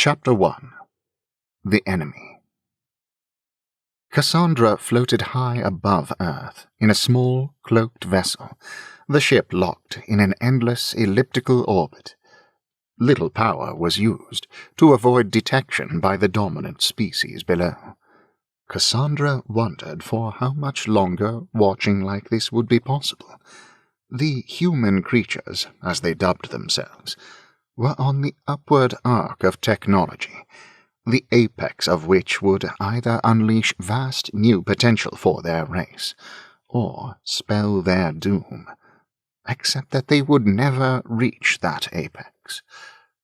Chapter 1. The Enemy. Cassandra floated high above Earth in a small, cloaked vessel, the ship locked in an endless elliptical orbit. Little power was used to avoid detection by the dominant species below. Cassandra wondered for how much longer watching like this would be possible. The human creatures, as they dubbed themselves, were on the upward arc of technology, the apex of which would either unleash vast new potential for their race, or spell their doom, except that they would never reach that apex.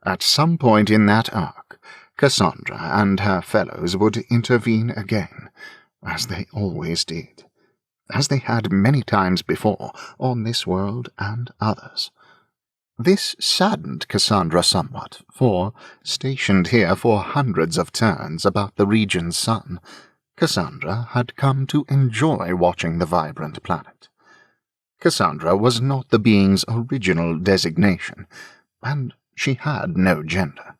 At some point in that arc, Cassandra and her fellows would intervene again, as they always did, as they had many times before on this world and others. This saddened Cassandra somewhat, for, stationed here for hundreds of turns about the region's sun, Cassandra had come to enjoy watching the vibrant planet. Cassandra was not the being's original designation, and she had no gender.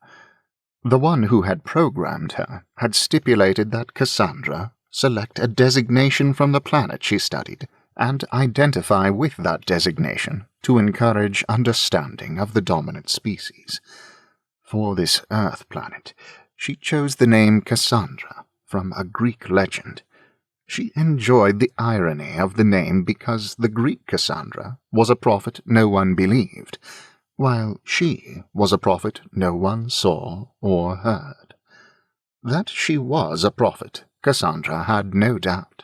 The one who had programmed her had stipulated that Cassandra select a designation from the planet she studied, and identify with that designation to encourage understanding of the dominant species. For this Earth planet, she chose the name Cassandra from a Greek legend. She enjoyed the irony of the name because the Greek Cassandra was a prophet no one believed, while she was a prophet no one saw or heard. That she was a prophet, Cassandra had no doubt.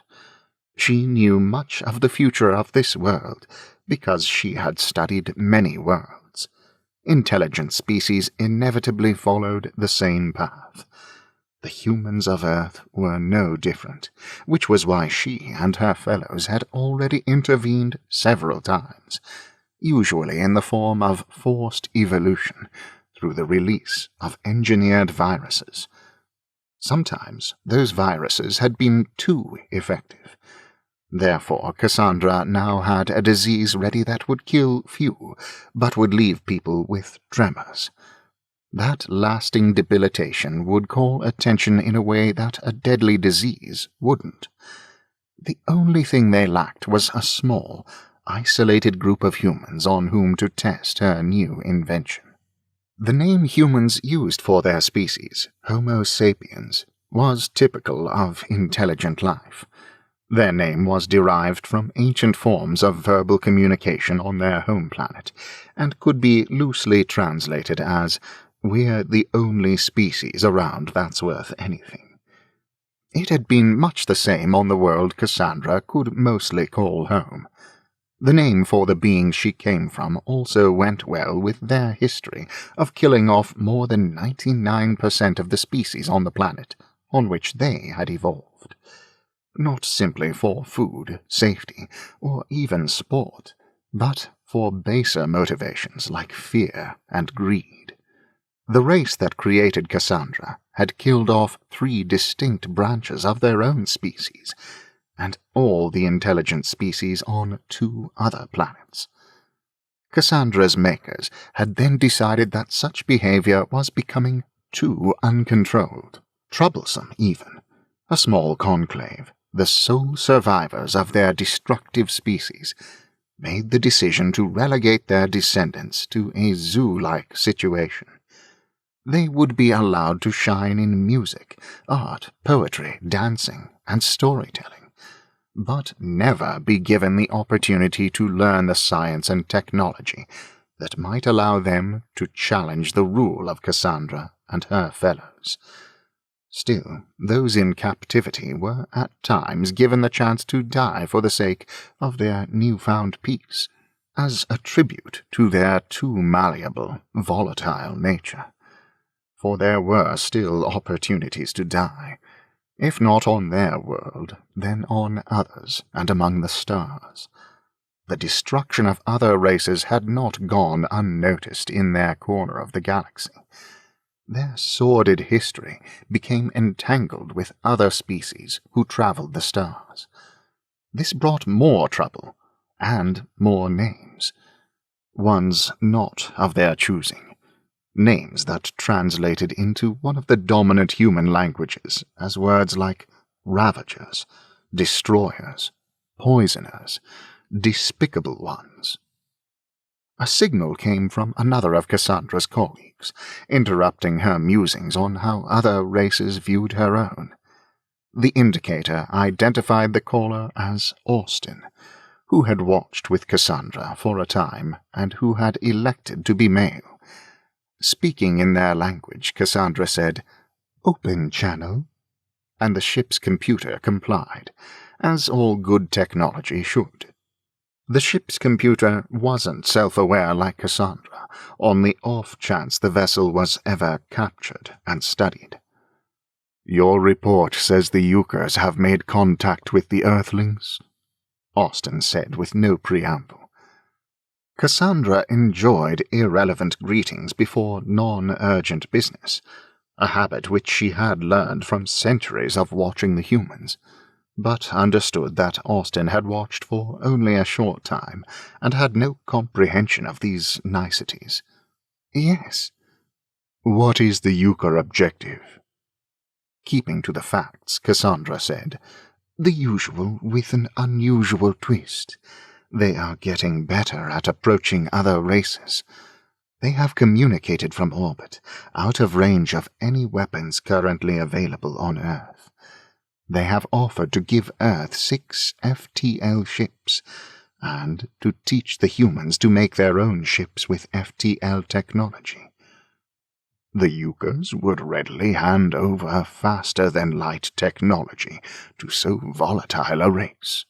She knew much of the future of this world, because she had studied many worlds. Intelligent species inevitably followed the same path. The humans of Earth were no different, which was why she and her fellows had already intervened several times, usually in the form of forced evolution, through the release of engineered viruses. Sometimes those viruses had been too effective. Therefore, Cassandra now had a disease ready that would kill few, but would leave people with tremors. That lasting debilitation would call attention in a way that a deadly disease wouldn't. The only thing they lacked was a small, isolated group of humans on whom to test her new invention. The name humans used for their species, Homo sapiens, was typical of intelligent life. Their name was derived from ancient forms of verbal communication on their home planet, and could be loosely translated as, "We're the only species around that's worth anything." It had been much the same on the world Cassandra could mostly call home. The name for the beings she came from also went well with their history of killing off more than 99% of the species on the planet on which they had evolved. Not simply for food, safety, or even sport, but for baser motivations like fear and greed. The race that created Cassandra had killed off 3 distinct branches of their own species, and all the intelligent species on 2 other planets. Cassandra's makers had then decided that such behavior was becoming too uncontrolled, troublesome even. A small conclave, the sole survivors of their destructive species, made the decision to relegate their descendants to a zoo-like situation. They would be allowed to shine in music, art, poetry, dancing, and storytelling, but never be given the opportunity to learn the science and technology that might allow them to challenge the rule of Cassandra and her fellows. Still, those in captivity were at times given the chance to die for the sake of their newfound peace, as a tribute to their too malleable, volatile nature. For there were still opportunities to die, if not on their world, then on others and among the stars. The destruction of other races had not gone unnoticed in their corner of the galaxy. Their sordid history became entangled with other species who traveled the stars. This brought more trouble, and more names. Ones not of their choosing, names that translated into one of the dominant human languages as words like ravagers, destroyers, poisoners, despicable ones. A signal came from another of Cassandra's colleagues, interrupting her musings on how other races viewed her own. The indicator identified the caller as Austin, who had watched with Cassandra for a time and who had elected to be male. Speaking in their language, Cassandra said, "Open channel," and the ship's computer complied, as all good technology should. The ship's computer wasn't self-aware like Cassandra, on the off chance the vessel was ever captured and studied. "Your report says the Euchres have made contact with the Earthlings," Austin said with no preamble. Cassandra enjoyed irrelevant greetings before non-urgent business, a habit which she had learned from centuries of watching the humans, but understood that Austin had watched for only a short time and had no comprehension of these niceties. "Yes." "What is the Euchre objective?" Keeping to the facts, Cassandra said, "The usual with an unusual twist. They are getting better at approaching other races. They have communicated from orbit, out of range of any weapons currently available on Earth. They have offered to give Earth 6 FTL ships, and to teach the humans to make their own ships with FTL technology. The Euchres would readily hand over faster-than-light technology to so volatile a race."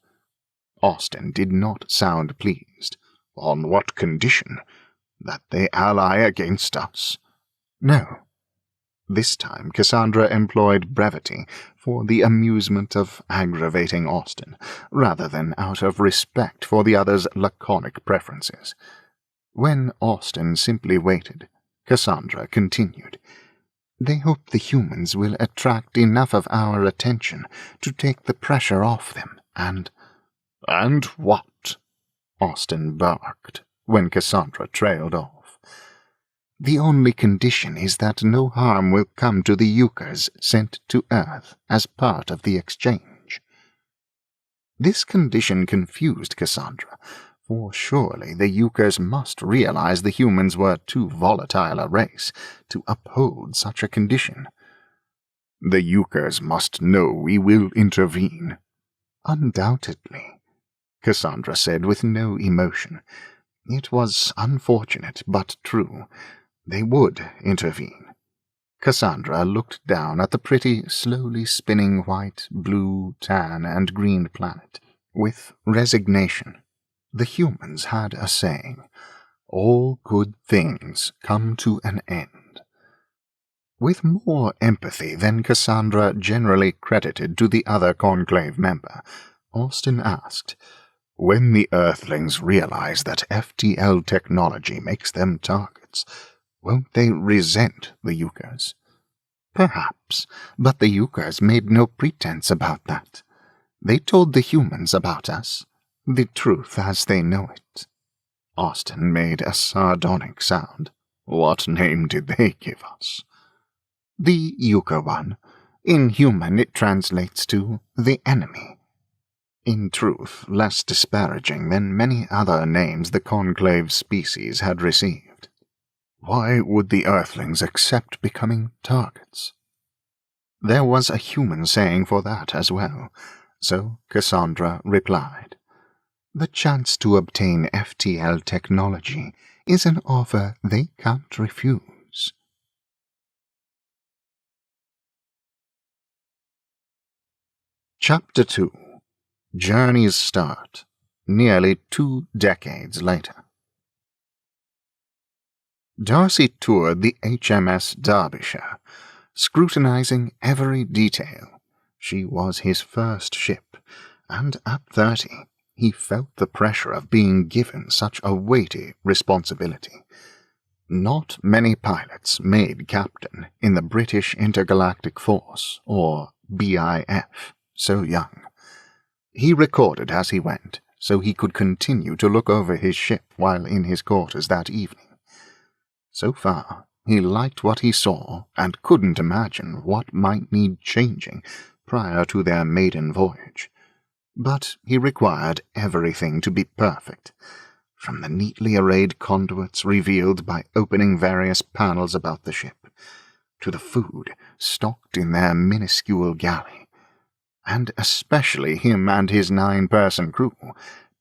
Austin did not sound pleased. "On what condition? That they ally against us?" "No." This time Cassandra employed brevity for the amusement of aggravating Austin, rather than out of respect for the other's laconic preferences. When Austin simply waited, Cassandra continued, "They hope the humans will attract enough of our attention to take the pressure off them, and—" "And what?" Austin barked, when Cassandra trailed off. "The only condition is that no harm will come to the Euchres sent to Earth as part of the exchange." This condition confused Cassandra, for surely the Euchres must realize the humans were too volatile a race to uphold such a condition. "The Euchres must know we will intervene." "Undoubtedly," Cassandra said with no emotion. It was unfortunate, but true. They would intervene. Cassandra looked down at the pretty, slowly spinning white, blue, tan, and green planet with resignation. The humans had a saying, "All good things come to an end." With more empathy than Cassandra generally credited to the other Conclave member, Austin asked, "When the Earthlings realize that FTL technology makes them targets, won't they resent the Euchres?" "Perhaps, but the Euchres made no pretense about that. They told the humans about us, the truth as they know it." Austin made a sardonic sound. "What name did they give us?" "The Euchre one. In human it translates to the enemy. In truth, less disparaging than many other names the Conclave species had received." "Why would the Earthlings accept becoming targets?" There was a human saying for that as well, so Cassandra replied, "The chance to obtain FTL technology is an offer they can't refuse." Chapter 2. Journey's Start, nearly 2 decades later. Darcy toured the HMS Derbyshire, scrutinizing every detail. She was his first ship, and at 30 he felt the pressure of being given such a weighty responsibility. Not many pilots made captain in the British Intergalactic Force, or BIF, so young. He recorded as he went, so he could continue to look over his ship while in his quarters that evening. So far, He liked what he saw and couldn't imagine what might need changing prior to their maiden voyage. But he required everything to be perfect, from the neatly arrayed conduits revealed by opening various panels about the ship, to the food stocked in their minuscule galley, and especially him and his 9-person crew,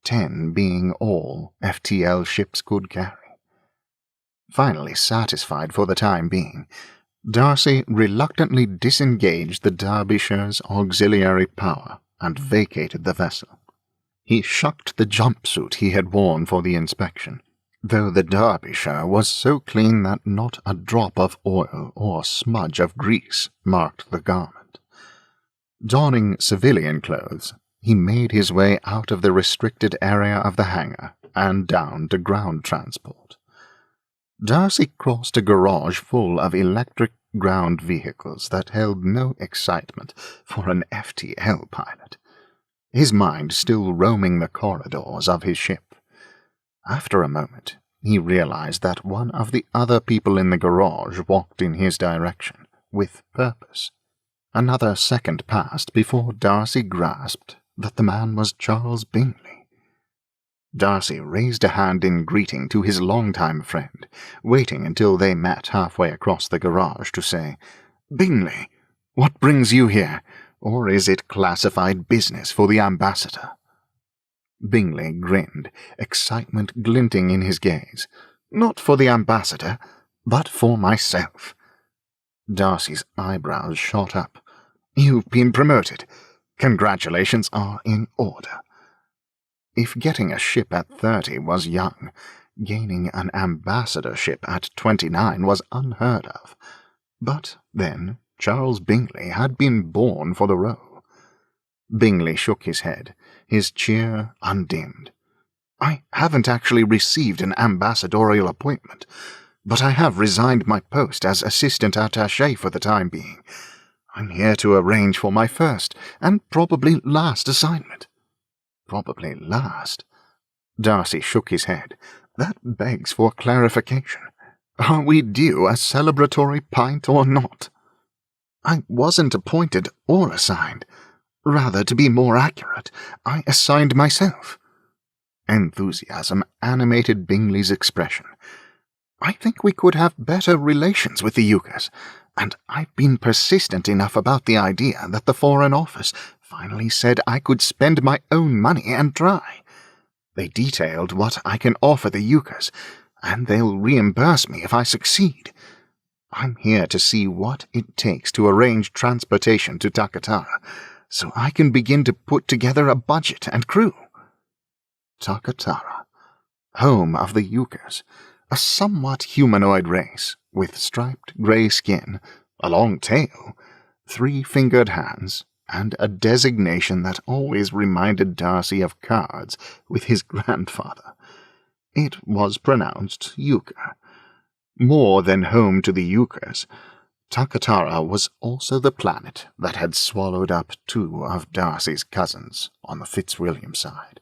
10 being all FTL ships could carry. Finally satisfied for the time being, Darcy reluctantly disengaged the Derbyshire's auxiliary power and vacated the vessel. He shucked the jumpsuit he had worn for the inspection, though the Derbyshire was so clean that not a drop of oil or smudge of grease marked the garment. Donning civilian clothes, he made his way out of the restricted area of the hangar and down to ground transport. Darcy crossed a garage full of electric ground vehicles that held no excitement for an FTL pilot, his mind still roaming the corridors of his ship. After a moment, he realized that one of the other people in the garage walked in his direction, with purpose. Another second passed before Darcy grasped that the man was Charles Bingley. Darcy raised a hand in greeting to his longtime friend, waiting until they met halfway across the garage to say, "Bingley, what brings you here, or is it classified business for the ambassador?" Bingley grinned, excitement glinting in his gaze. "Not for the ambassador, but for myself." Darcy's eyebrows shot up. "You've been promoted. Congratulations are in order." If getting a ship at 30 was young, gaining an ambassadorship at 29 was unheard of. But then Charles Bingley had been born for the role. Bingley shook his head, his cheer undimmed. "I haven't actually received an ambassadorial appointment, but I have resigned my post as assistant attaché for the time being. I'm here to arrange for my first and probably last assignment." "Probably last?" Darcy shook his head. "That begs for clarification. Are we due a celebratory pint or not?" "I wasn't appointed or assigned. Rather, to be more accurate, I assigned myself." Enthusiasm animated Bingley's expression. "I think we could have better relations with the Yukas, and I've been persistent enough about the idea that the Foreign Office finally said I could spend my own money and try. They detailed what I can offer the Yukas, and they'll reimburse me if I succeed. I'm here to see what it takes to arrange transportation to Takatara, so I can begin to put together a budget and crew." Takatara, home of the Yukas, a somewhat humanoid race, with striped grey skin, a long tail, 3-fingered hands, and a designation that always reminded Darcy of cards with his grandfather. It was pronounced Yuka. More than home to the Yukas, Takatara was also the planet that had swallowed up 2 of Darcy's cousins on the Fitzwilliam side,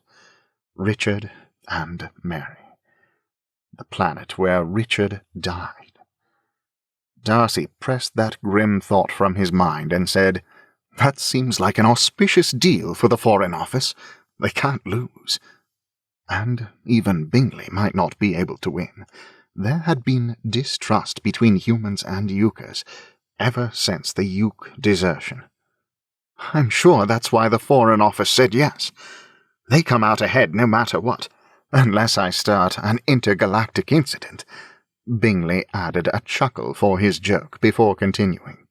Richard and Mary. The planet where Richard died. Darcy pressed that grim thought from his mind and said, "That seems like an auspicious deal for the Foreign Office. They can't lose." And even Bingley might not be able to win. There had been distrust between humans and Yukas ever since the Yuk desertion. "I'm sure that's why the Foreign Office said yes. They come out ahead no matter what, unless I start an intergalactic incident." Bingley added a chuckle for his joke before continuing.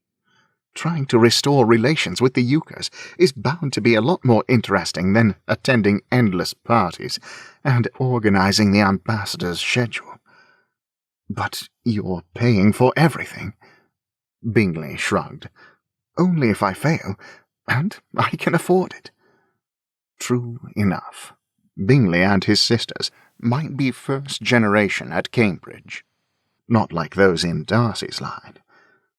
"Trying to restore relations with the Yukas is bound to be a lot more interesting than attending endless parties and organizing the ambassador's schedule." "But you're paying for everything." Bingley shrugged. "Only if I fail, and I can afford it." True enough. Bingley and his sisters might be first generation at Cambridge, not like those in Darcy's line.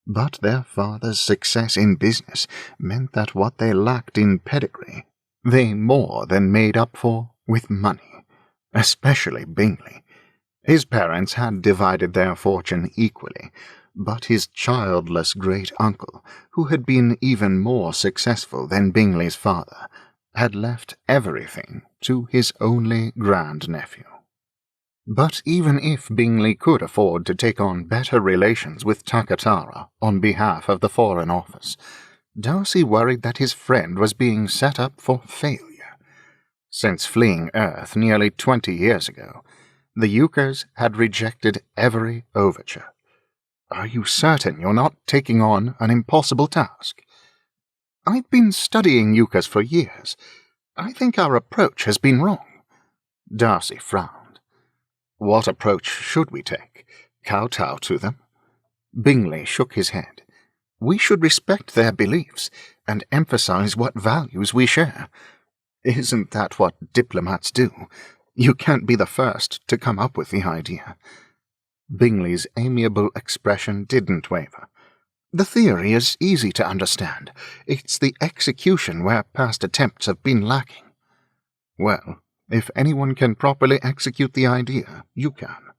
But their father's success in business meant that what they lacked in pedigree, they more than made up for with money, especially Bingley. His parents had divided their fortune equally, but his childless great-uncle, who had been even more successful than Bingley's father, had left everything to his only grandnephew. But even if Bingley could afford to take on better relations with Takatara on behalf of the Foreign Office, Darcy worried that his friend was being set up for failure. Since fleeing Earth nearly 20 years ago, the Ukers had rejected every overture. "Are you certain you're not taking on an impossible task?" "I've been studying Ukers for years. I think our approach has been wrong." Darcy frowned. "What approach should we take? Kowtow to them?" Bingley shook his head. "We should respect their beliefs and emphasize what values we share. Isn't that what diplomats do? You can't be the first to come up with the idea." Bingley's amiable expression didn't waver. "The theory is easy to understand. It's the execution where past attempts have been lacking." "Well, if anyone can properly execute the idea, you can."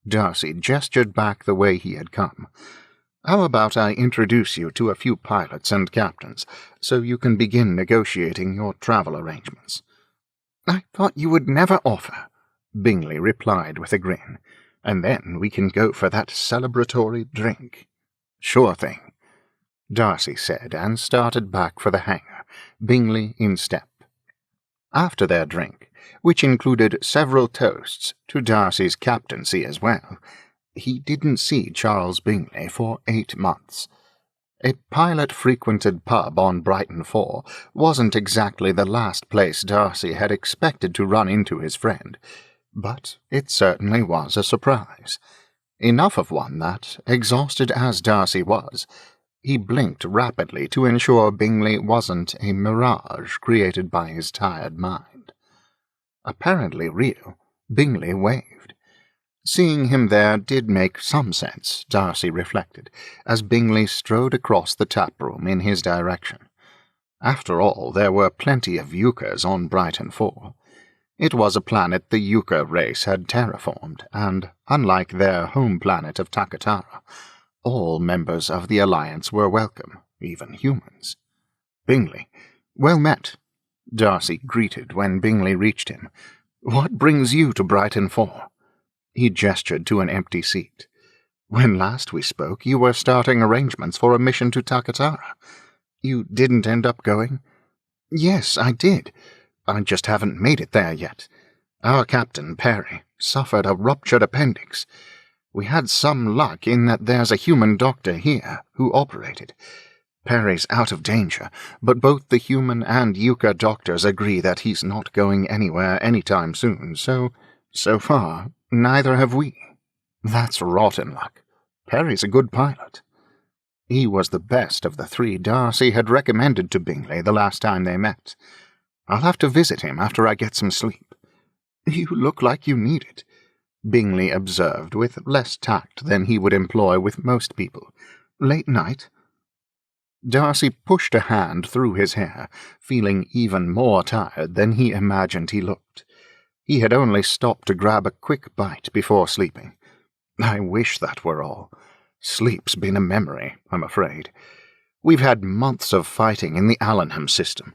Darcy gestured back the way he had come. "How about I introduce you to a few pilots and captains, so you can begin negotiating your travel arrangements?" "I thought you would never offer," Bingley replied with a grin. "And then we can go for that celebratory drink." "Sure thing," Darcy said, and started back for the hangar, Bingley in step. After their drink, which included several toasts to Darcy's captaincy as well, he didn't see Charles Bingley for 8 months. A pilot-frequented pub on Brighton 4 wasn't exactly the last place Darcy had expected to run into his friend, but it certainly was a surprise. Enough of one that, exhausted as Darcy was, he blinked rapidly to ensure Bingley wasn't a mirage created by his tired mind. Apparently real, Bingley waved. Seeing him there did make some sense, Darcy reflected, as Bingley strode across the tap-room in his direction. After all, there were plenty of Ukers on Brighton 4. It was a planet the Uker race had terraformed, and, unlike their home planet of Takatara, all members of the Alliance were welcome, even humans. "Bingley, well met," Darcy greeted when Bingley reached him. "What brings you to Brighton 4? He gestured to an empty seat. "When last we spoke, you were starting arrangements for a mission to Takatara. You didn't end up going?" "Yes, I did. I just haven't made it there yet. Our captain, Perry, suffered a ruptured appendix. We had some luck in that there's a human doctor here who operated. Perry's out of danger, but both the human and Uker doctors agree that he's not going anywhere anytime soon, so far, neither have we." "That's rotten luck. Perry's a good pilot." He was the best of the 3 Darcy had recommended to Bingley the last time they met. "I'll have to visit him after I get some sleep." "You look like you need it," Bingley observed with less tact than he would employ with most people. "Late night?" Darcy pushed a hand through his hair, feeling even more tired than he imagined he looked. He had only stopped to grab a quick bite before sleeping. "I wish that were all. Sleep's been a memory, I'm afraid. We've had months of fighting in the Allenham system."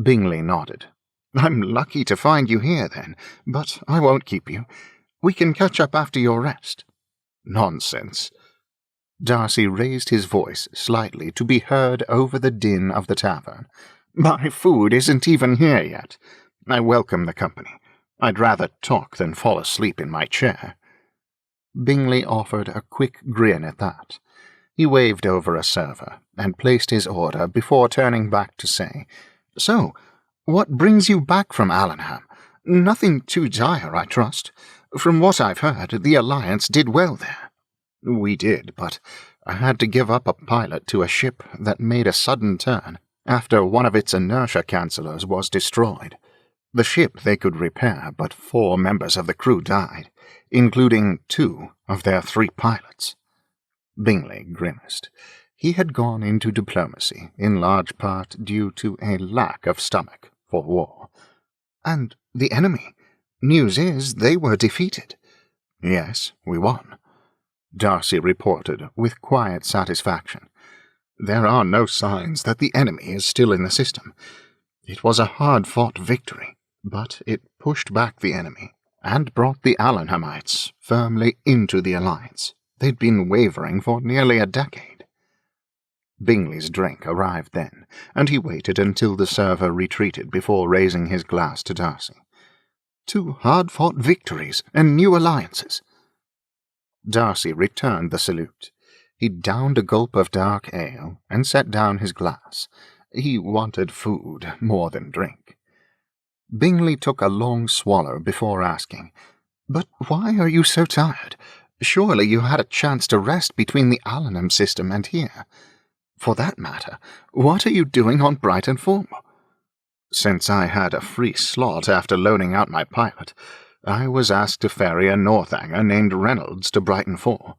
Bingley nodded. "I'm lucky to find you here, then, but I won't keep you. We can catch up after your rest." "Nonsense." Darcy raised his voice slightly to be heard over the din of the tavern. "My food isn't even here yet. I welcome the company. I'd rather talk than fall asleep in my chair." Bingley offered a quick grin at that. He waved over a server and placed his order before turning back to say, "So, what brings you back from Allenham? Nothing too dire, I trust. From what I've heard, the Alliance did well there." "We did, but I had to give up a pilot to a ship that made a sudden turn after one of its inertia cancellers was destroyed. The ship they could repair, but 4 members of the crew died, including 2 of their 3 pilots." Bingley grimaced. He had gone into diplomacy, in large part due to a lack of stomach for war. "And the enemy? News is they were defeated." Yes, we won, Darcy reported with quiet satisfaction. There are no signs that the enemy is still in the system. It was a hard-fought victory, but it pushed back the enemy and brought the Allenhamites firmly into the alliance. They'd been wavering for nearly a decade. Bingley's drink arrived then, and he waited until the server retreated before raising his glass to Darcy. 2 hard-fought victories and new alliances. Darcy returned the salute. He downed a gulp of dark ale and set down his glass. He wanted food more than drink. Bingley took a long swallow before asking, "But why are you so tired? Surely you had a chance to rest between the Allenham system and here. For that matter, what are you doing on Brighton 4? Since I had a free slot after loaning out my pilot, I was asked to ferry a Northanger named Reynolds to Brighton 4.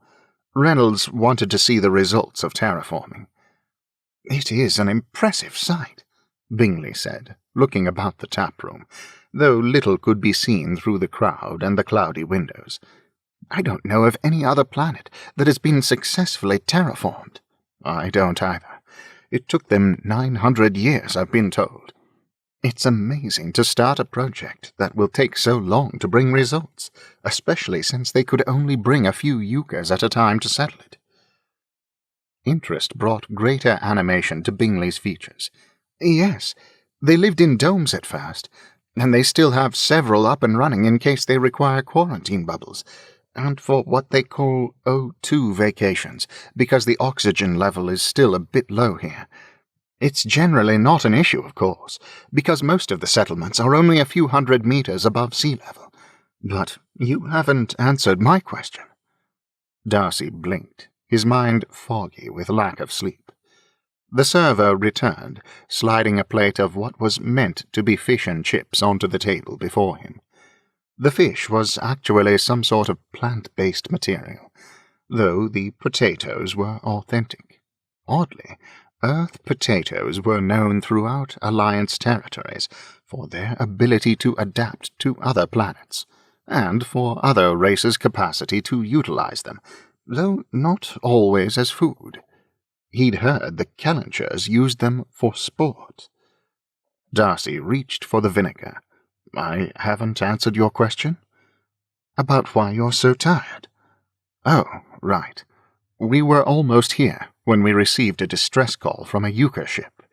Reynolds wanted to see the results of terraforming." "It is an impressive sight," Bingley said, looking about the tap-room, though little could be seen through the crowd and the cloudy windows. "I don't know of any other planet that has been successfully terraformed." "I don't either. It took them 900 years, I've been told. It's amazing to start a project that will take so long to bring results, especially since they could only bring a few euchres at a time to settle it." Interest brought greater animation to Bingley's features. "Yes, they lived in domes at first, and they still have several up and running in case they require quarantine bubbles, and for what they call O2 vacations, because the oxygen level is still a bit low here. It's generally not an issue, of course, because most of the settlements are only a few hundred meters above sea level. But you haven't answered my question." Darcy blinked, his mind foggy with lack of sleep. The server returned, sliding a plate of what was meant to be fish and chips onto the table before him. The fish was actually some sort of plant-based material, though the potatoes were authentic. Oddly, Earth potatoes were known throughout Alliance territories for their ability to adapt to other planets, and for other races' capacity to utilize them, though not always as food. He'd heard the Kellingers used them for sport. Darcy reached for the vinegar. "I haven't answered your question?" "About why you're so tired." "Oh, right. We were almost here when we received a distress call from a euchre ship.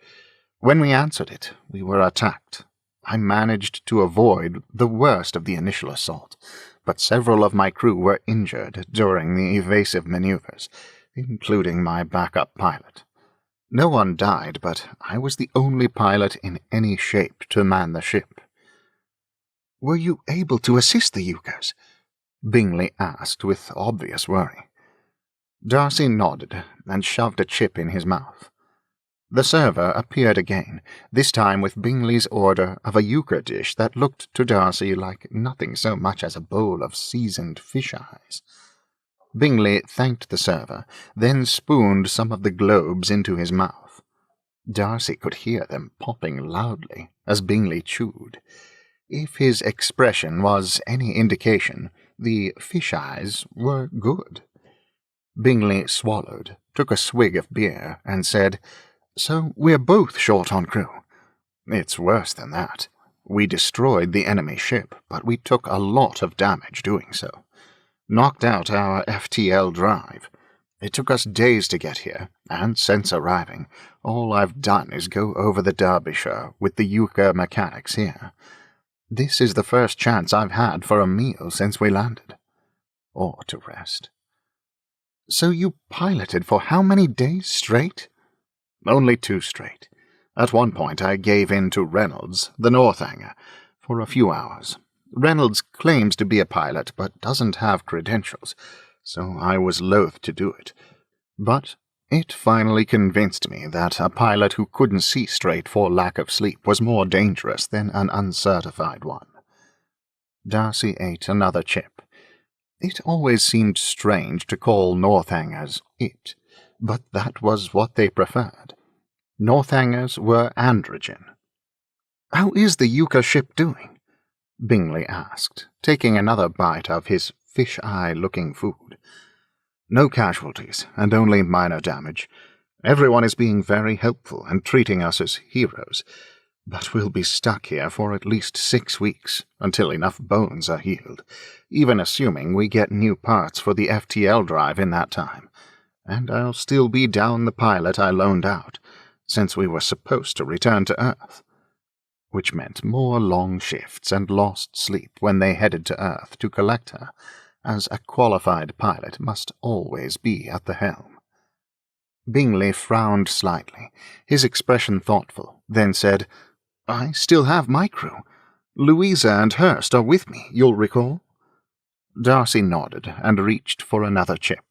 When we answered it, we were attacked. I managed to avoid the worst of the initial assault, but several of my crew were injured during the evasive maneuvers, including my backup pilot. No one died, but I was the only pilot in any shape to man the ship." "Were you able to assist the euchres?" Bingley asked with obvious worry. Darcy nodded and shoved a chip in his mouth. The server appeared again, this time with Bingley's order of a euchre dish that looked to Darcy like nothing so much as a bowl of seasoned fish eyes. Bingley thanked the server, then spooned some of the globes into his mouth. Darcy could hear them popping loudly as Bingley chewed. If his expression was any indication, the fish eyes were good. Bingley swallowed, took a swig of beer, and said, "So we're both short on crew." "It's worse than that. We destroyed the enemy ship, but we took a lot of damage doing so. Knocked out our FTL drive. It took us days to get here, and since arriving, all I've done is go over the Derbyshire with the euchre mechanics here. This is the first chance I've had for a meal since we landed. Or to rest." "So you piloted for how many days straight?" "Only 2 straight. At one point I gave in to Reynolds, the Northanger, for a few hours. Reynolds claims to be a pilot, but doesn't have credentials, so I was loath to do it. But it finally convinced me that a pilot who couldn't see straight for lack of sleep was more dangerous than an uncertified one." Darcy ate another chip. It always seemed strange to call Northangers "it," but that was what they preferred. Northangers were androgen. "How is the euchre ship doing?" Bingley asked, taking another bite of his fish-eye-looking food. No casualties, and only minor damage. Everyone is being very helpful and treating us as heroes, but we'll be stuck here for at least 6 weeks, until enough bones are healed, even assuming we get new parts for the FTL drive in that time. And I'll still be down the pilot I loaned out, since we were supposed to return to Earth. Which meant more long shifts and lost sleep when they headed to Earth to collect her, as a qualified pilot must always be at the helm. Bingley frowned slightly, his expression thoughtful, then said, "I still have my crew. Louisa and Hurst are with me, you'll recall?" Darcy nodded and reached for another chip.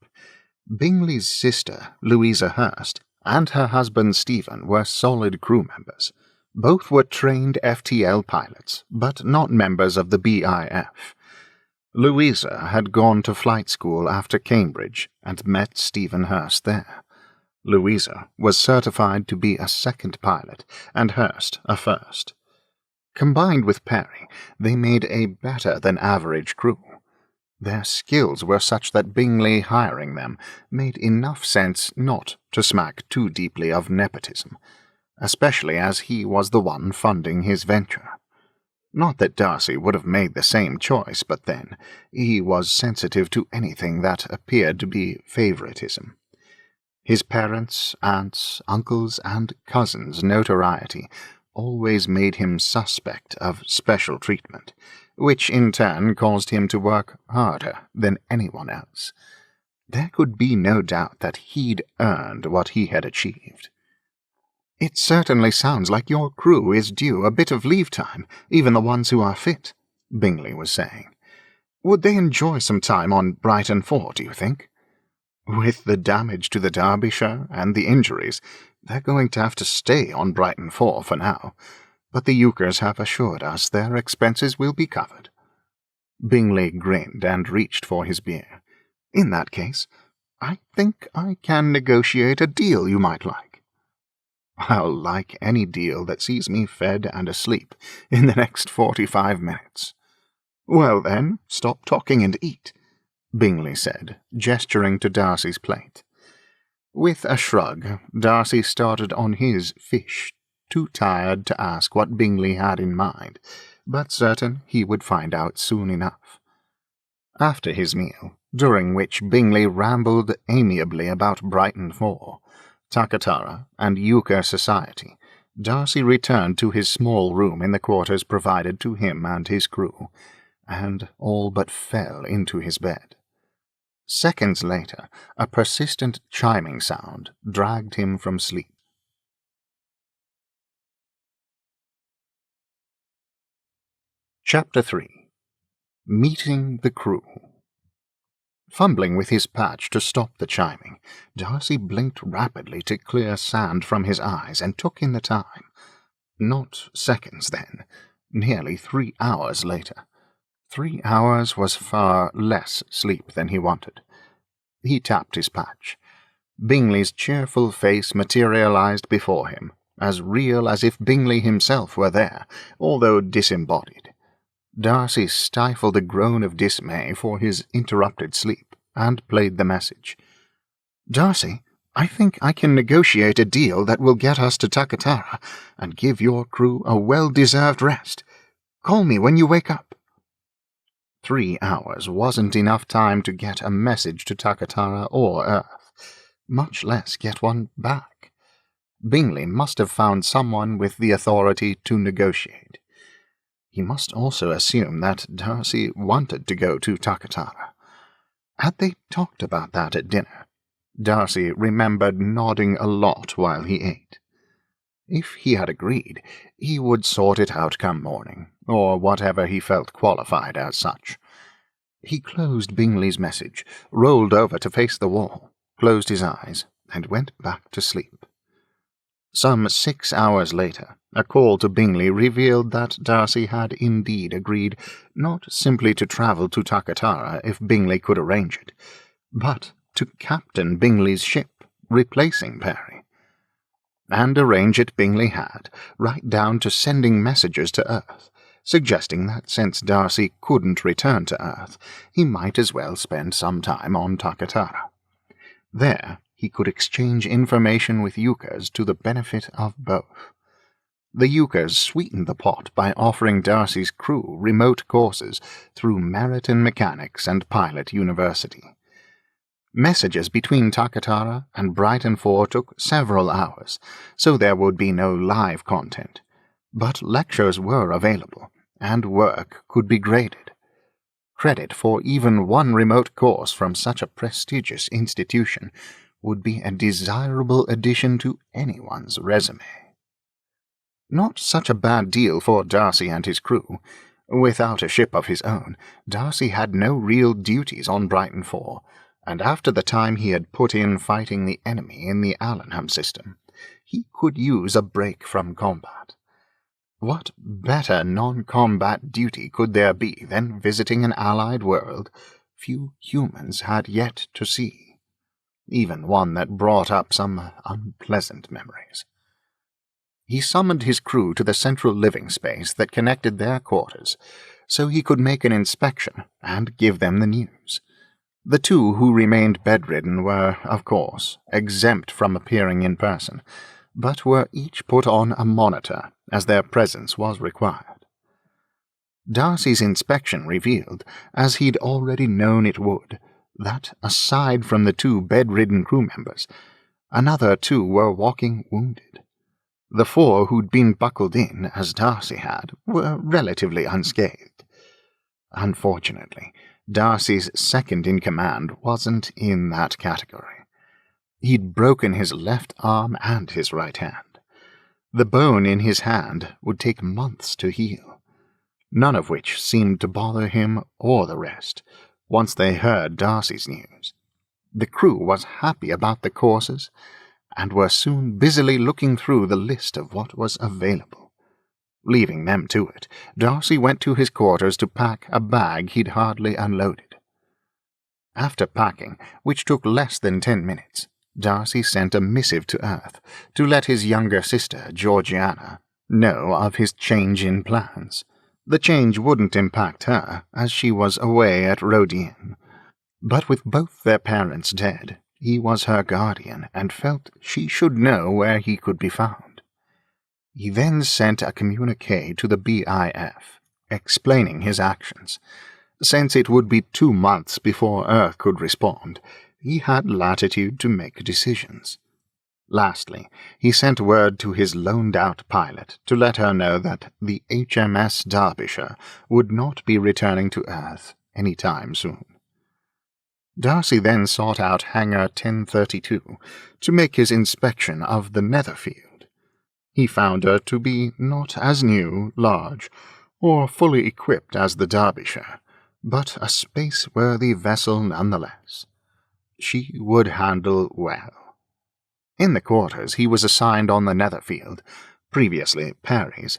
Bingley's sister, Louisa Hurst, and her husband Stephen were solid crew members. Both were trained FTL pilots, but not members of the BIF. Louisa had gone to flight school after Cambridge and met Stephen Hurst there. Louisa was certified to be a second pilot, and Hurst a first. Combined with Perry, they made a better-than-average crew. Their skills were such that Bingley hiring them made enough sense not to smack too deeply of nepotism, especially as he was the one funding his venture. Not that Darcy would have made the same choice, but then he was sensitive to anything that appeared to be favoritism. His parents, aunts, uncles, and cousins' notoriety always made him suspect of special treatment, which in turn caused him to work harder than anyone else. There could be no doubt that he'd earned what he had achieved. "It certainly sounds like your crew is due a bit of leave time, even the ones who are fit," Bingley was saying. "Would they enjoy some time on Brighton 4, do you think? With the damage to the Derbyshire and the injuries, they're going to have to stay on Brighton 4 for now, but the Ukers have assured us their expenses will be covered." Bingley grinned and reached for his beer. "In that case, I think I can negotiate a deal you might like." "I'll like any deal that sees me fed and asleep in the next 45 minutes. "Well then, stop talking and eat," Bingley said, gesturing to Darcy's plate. With a shrug, Darcy started on his fish, too tired to ask what Bingley had in mind, but certain he would find out soon enough. After his meal, during which Bingley rambled amiably about Brighton 4, Takatara, and Euchre society, Darcy returned to his small room in the quarters provided to him and his crew, and all but fell into his bed. Seconds later, a persistent chiming sound dragged him from sleep. Chapter 3. Meeting the Crew. Fumbling with his patch to stop the chiming, Darcy blinked rapidly to clear sand from his eyes and took in the time. Not seconds, then. Nearly 3 hours later. 3 hours was far less sleep than he wanted. He tapped his patch. Bingley's cheerful face materialized before him, as real as if Bingley himself were there, although disembodied. Darcy stifled a groan of dismay for his interrupted sleep, and played the message. "Darcy, I think I can negotiate a deal that will get us to Takatara, and give your crew a well-deserved rest. Call me when you wake up." 3 hours wasn't enough time to get a message to Takatara or Earth, much less get one back. Bingley must have found someone with the authority to negotiate. He must also assume that Darcy wanted to go to Takatara. Had they talked about that at dinner? Darcy remembered nodding a lot while he ate. If he had agreed, he would sort it out come morning, or whatever he felt qualified as such. He closed Bingley's message, rolled over to face the wall, closed his eyes, and went back to sleep. Some 6 hours later, a call to Bingley revealed that Darcy had indeed agreed not simply to travel to Takatara if Bingley could arrange it, but to captain Bingley's ship, replacing Perry. And arrange it Bingley had, right down to sending messages to Earth, suggesting that since Darcy couldn't return to Earth, he might as well spend some time on Takatara. There, he could exchange information with Yuccas to the benefit of both. The Yuccas sweetened the pot by offering Darcy's crew remote courses through Meriton Mechanics and Pilot University. Messages between Takatara and Brighton 4 took several hours, so there would be no live content, but lectures were available, and work could be graded. Credit for even one remote course from such a prestigious institution would be a desirable addition to anyone's resume. Not such a bad deal for Darcy and his crew. Without a ship of his own, Darcy had no real duties on Brighton 4, and after the time he had put in fighting the enemy in the Allenham system, he could use a break from combat. What better non-combat duty could there be than visiting an allied world few humans had yet to see, even one that brought up some unpleasant memories? He summoned his crew to the central living space that connected their quarters, so he could make an inspection and give them the news. The two who remained bedridden were, of course, exempt from appearing in person, but were each put on a monitor, as their presence was required. Darcy's inspection revealed, as he'd already known it would, that, aside from the two bedridden crew members, another two were walking wounded. The 4 who'd been buckled in, as Darcy had, were relatively unscathed. Unfortunately, Darcy's second-in-command wasn't in that category. He'd broken his left arm and his right hand. The bone in his hand would take months to heal, none of which seemed to bother him or the rest, once they heard Darcy's news. The crew was happy about the courses, and were soon busily looking through the list of what was available. Leaving them to it, Darcy went to his quarters to pack a bag he'd hardly unloaded. After packing, which took less than 10 minutes, Darcy sent a missive to Earth to let his younger sister, Georgiana, know of his change in plans. The change wouldn't impact her, as she was away at Rodian, but with both their parents dead, he was her guardian and felt she should know where he could be found. He then sent a communique to the BIF, explaining his actions. Since it would be 2 months before Earth could respond, he had latitude to make decisions. Lastly, he sent word to his loaned-out pilot to let her know that the HMS Derbyshire would not be returning to Earth any time soon. Darcy then sought out Hangar 1032 to make his inspection of the Netherfield. He found her to be not as new, large, or fully equipped as the Derbyshire, but a space-worthy vessel nonetheless. She would handle well. In the quarters he was assigned on the Netherfield, previously Perry's,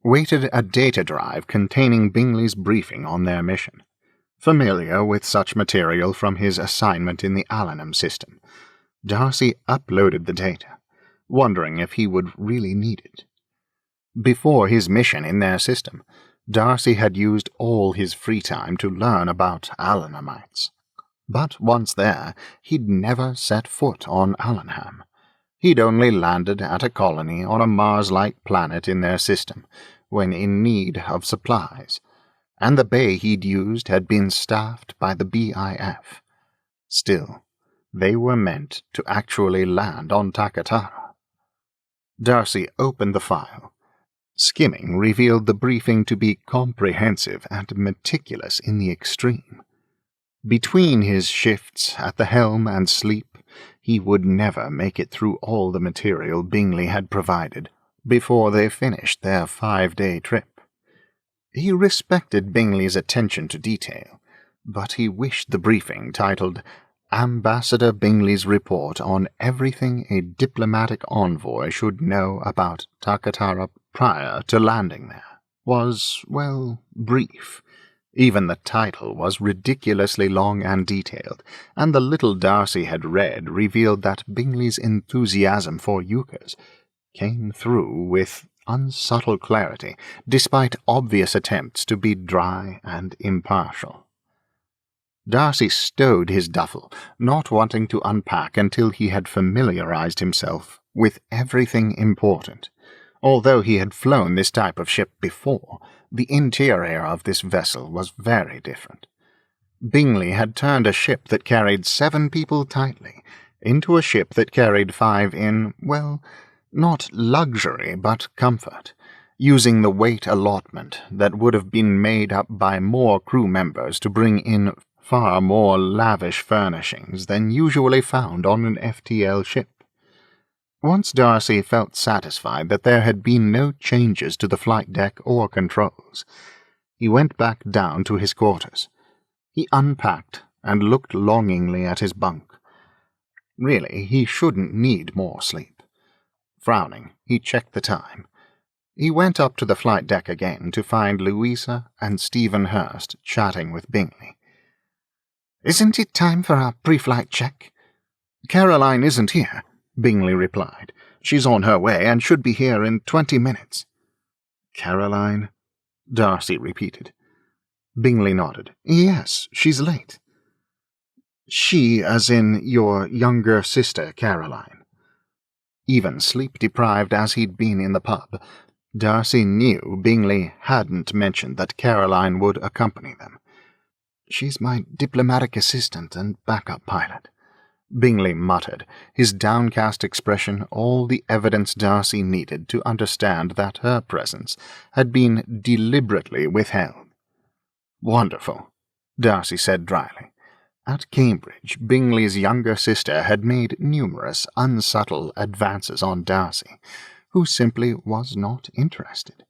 waited a data drive containing Bingley's briefing on their mission. Familiar with such material from his assignment in the Allenham system, Darcy uploaded the data, wondering if he would really need it. Before his mission in their system, Darcy had used all his free time to learn about Allenhamites. But once there, he'd never set foot on Allenham. He'd only landed at a colony on a Mars-like planet in their system, when in need of supplies, and the bay he'd used had been staffed by the BIF. Still, they were meant to actually land on Takatara. Darcy opened the file. Skimming revealed the briefing to be comprehensive and meticulous in the extreme. Between his shifts at the helm and sleep, he would never make it through all the material Bingley had provided before they finished their 5-day trip. He respected Bingley's attention to detail, but he wished the briefing titled Ambassador Bingley's Report on Everything a Diplomatic Envoy Should Know About Takatara Prior to Landing There was, well, brief. Even the title was ridiculously long and detailed, and the little Darcy had read revealed that Bingley's enthusiasm for Yuccas came through with unsubtle clarity, despite obvious attempts to be dry and impartial. Darcy stowed his duffel, not wanting to unpack until he had familiarized himself with everything important. Although he had flown this type of ship before, the interior of this vessel was very different. Bingley had turned a ship that carried 7 people tightly into a ship that carried 5 in, well, not luxury but comfort, using the weight allotment that would have been made up by more crew members to bring in far more lavish furnishings than usually found on an FTL ship. Once Darcy felt satisfied that there had been no changes to the flight deck or controls, he went back down to his quarters. He unpacked and looked longingly at his bunk. Really, he shouldn't need more sleep. Frowning, he checked the time. He went up to the flight deck again to find Louisa and Stephen Hurst chatting with Bingley. "Isn't it time for our pre-flight check?" "Caroline isn't here," Bingley replied. "She's on her way and should be here in 20 minutes. "Caroline?" Darcy repeated. Bingley nodded. "Yes, she's late." "She, as in your younger sister, Caroline." Even sleep-deprived as he'd been in the pub, Darcy knew Bingley hadn't mentioned that Caroline would accompany them. "She's my diplomatic assistant and backup pilot," Bingley muttered, his downcast expression all the evidence Darcy needed to understand that her presence had been deliberately withheld. "Wonderful," Darcy said dryly. At Cambridge, Bingley's younger sister had made numerous unsubtle advances on Darcy, who simply was not interested.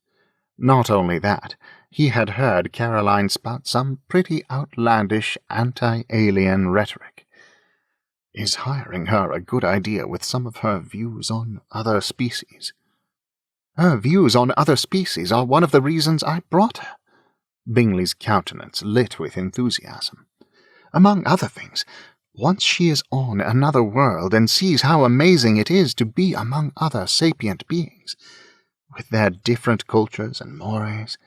Not only that, he had heard Caroline spout some pretty outlandish anti-alien rhetoric. Is hiring her a good idea with some of her views on other species? Her views on other species are one of the reasons I brought her. Bingley's countenance lit with enthusiasm. Among other things, once she is on another world and sees how amazing it is to be among other sapient beings, with their different cultures and mores,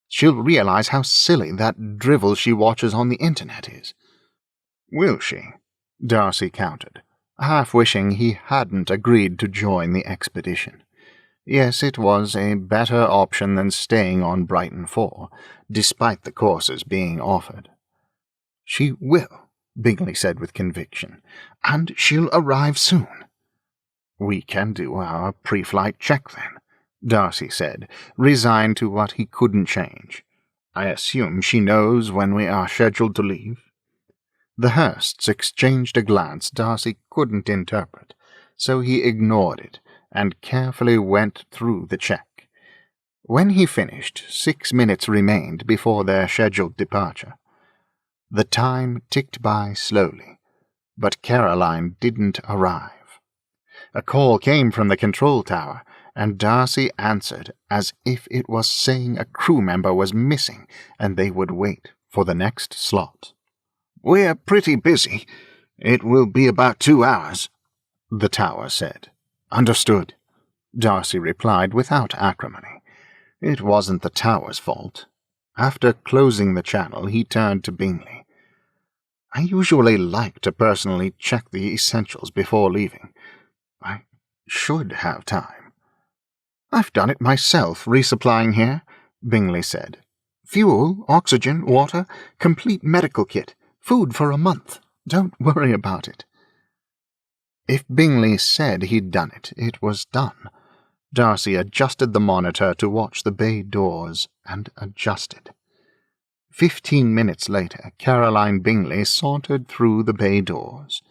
she'll realize how silly that drivel she watches on the internet is. Will she? Darcy countered, half wishing he hadn't agreed to join the expedition. Yes, it was a better option than staying on Brighton 4, despite the courses being offered. She will, Bingley said with conviction, and she'll arrive soon. We can do our pre-flight check then, Darcy said, resigned to what he couldn't change. I assume she knows when we are scheduled to leave. The Hursts exchanged a glance Darcy couldn't interpret, so he ignored it and carefully went through the check. When he finished, 6 minutes remained before their scheduled departure. The time ticked by slowly, but Caroline didn't arrive. A call came from the control tower, and Darcy answered as if it was saying a crew member was missing and they would wait for the next slot. We're pretty busy. It will be about 2 hours, the tower said. Understood, Darcy replied without acrimony. It wasn't the tower's fault. After closing the channel, he turned to Bingley. I usually like to personally check the essentials before leaving. I should have time. I've done it myself, resupplying here, Bingley said. Fuel, oxygen, water, complete medical kit, food for a month. Don't worry about it. If Bingley said he'd done it, it was done. Darcy adjusted the monitor to watch the bay doors and adjusted. 15 minutes later, Caroline Bingley sauntered through the bay doors.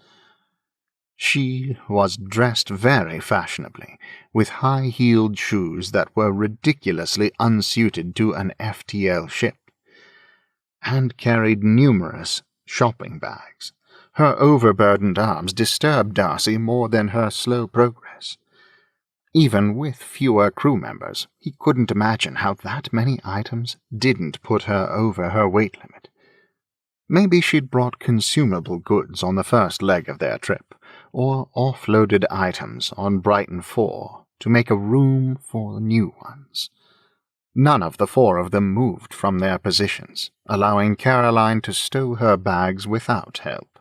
She was dressed very fashionably, with high-heeled shoes that were ridiculously unsuited to an FTL ship, and carried numerous shopping bags. Her overburdened arms disturbed Darcy more than her slow progress. Even with fewer crew members, he couldn't imagine how that many items didn't put her over her weight limit. Maybe she'd brought consumable goods on the first leg of their trip, or offloaded items on Brighton 4 to make a room for new ones. None of the four of them moved from their positions, allowing Caroline to stow her bags without help.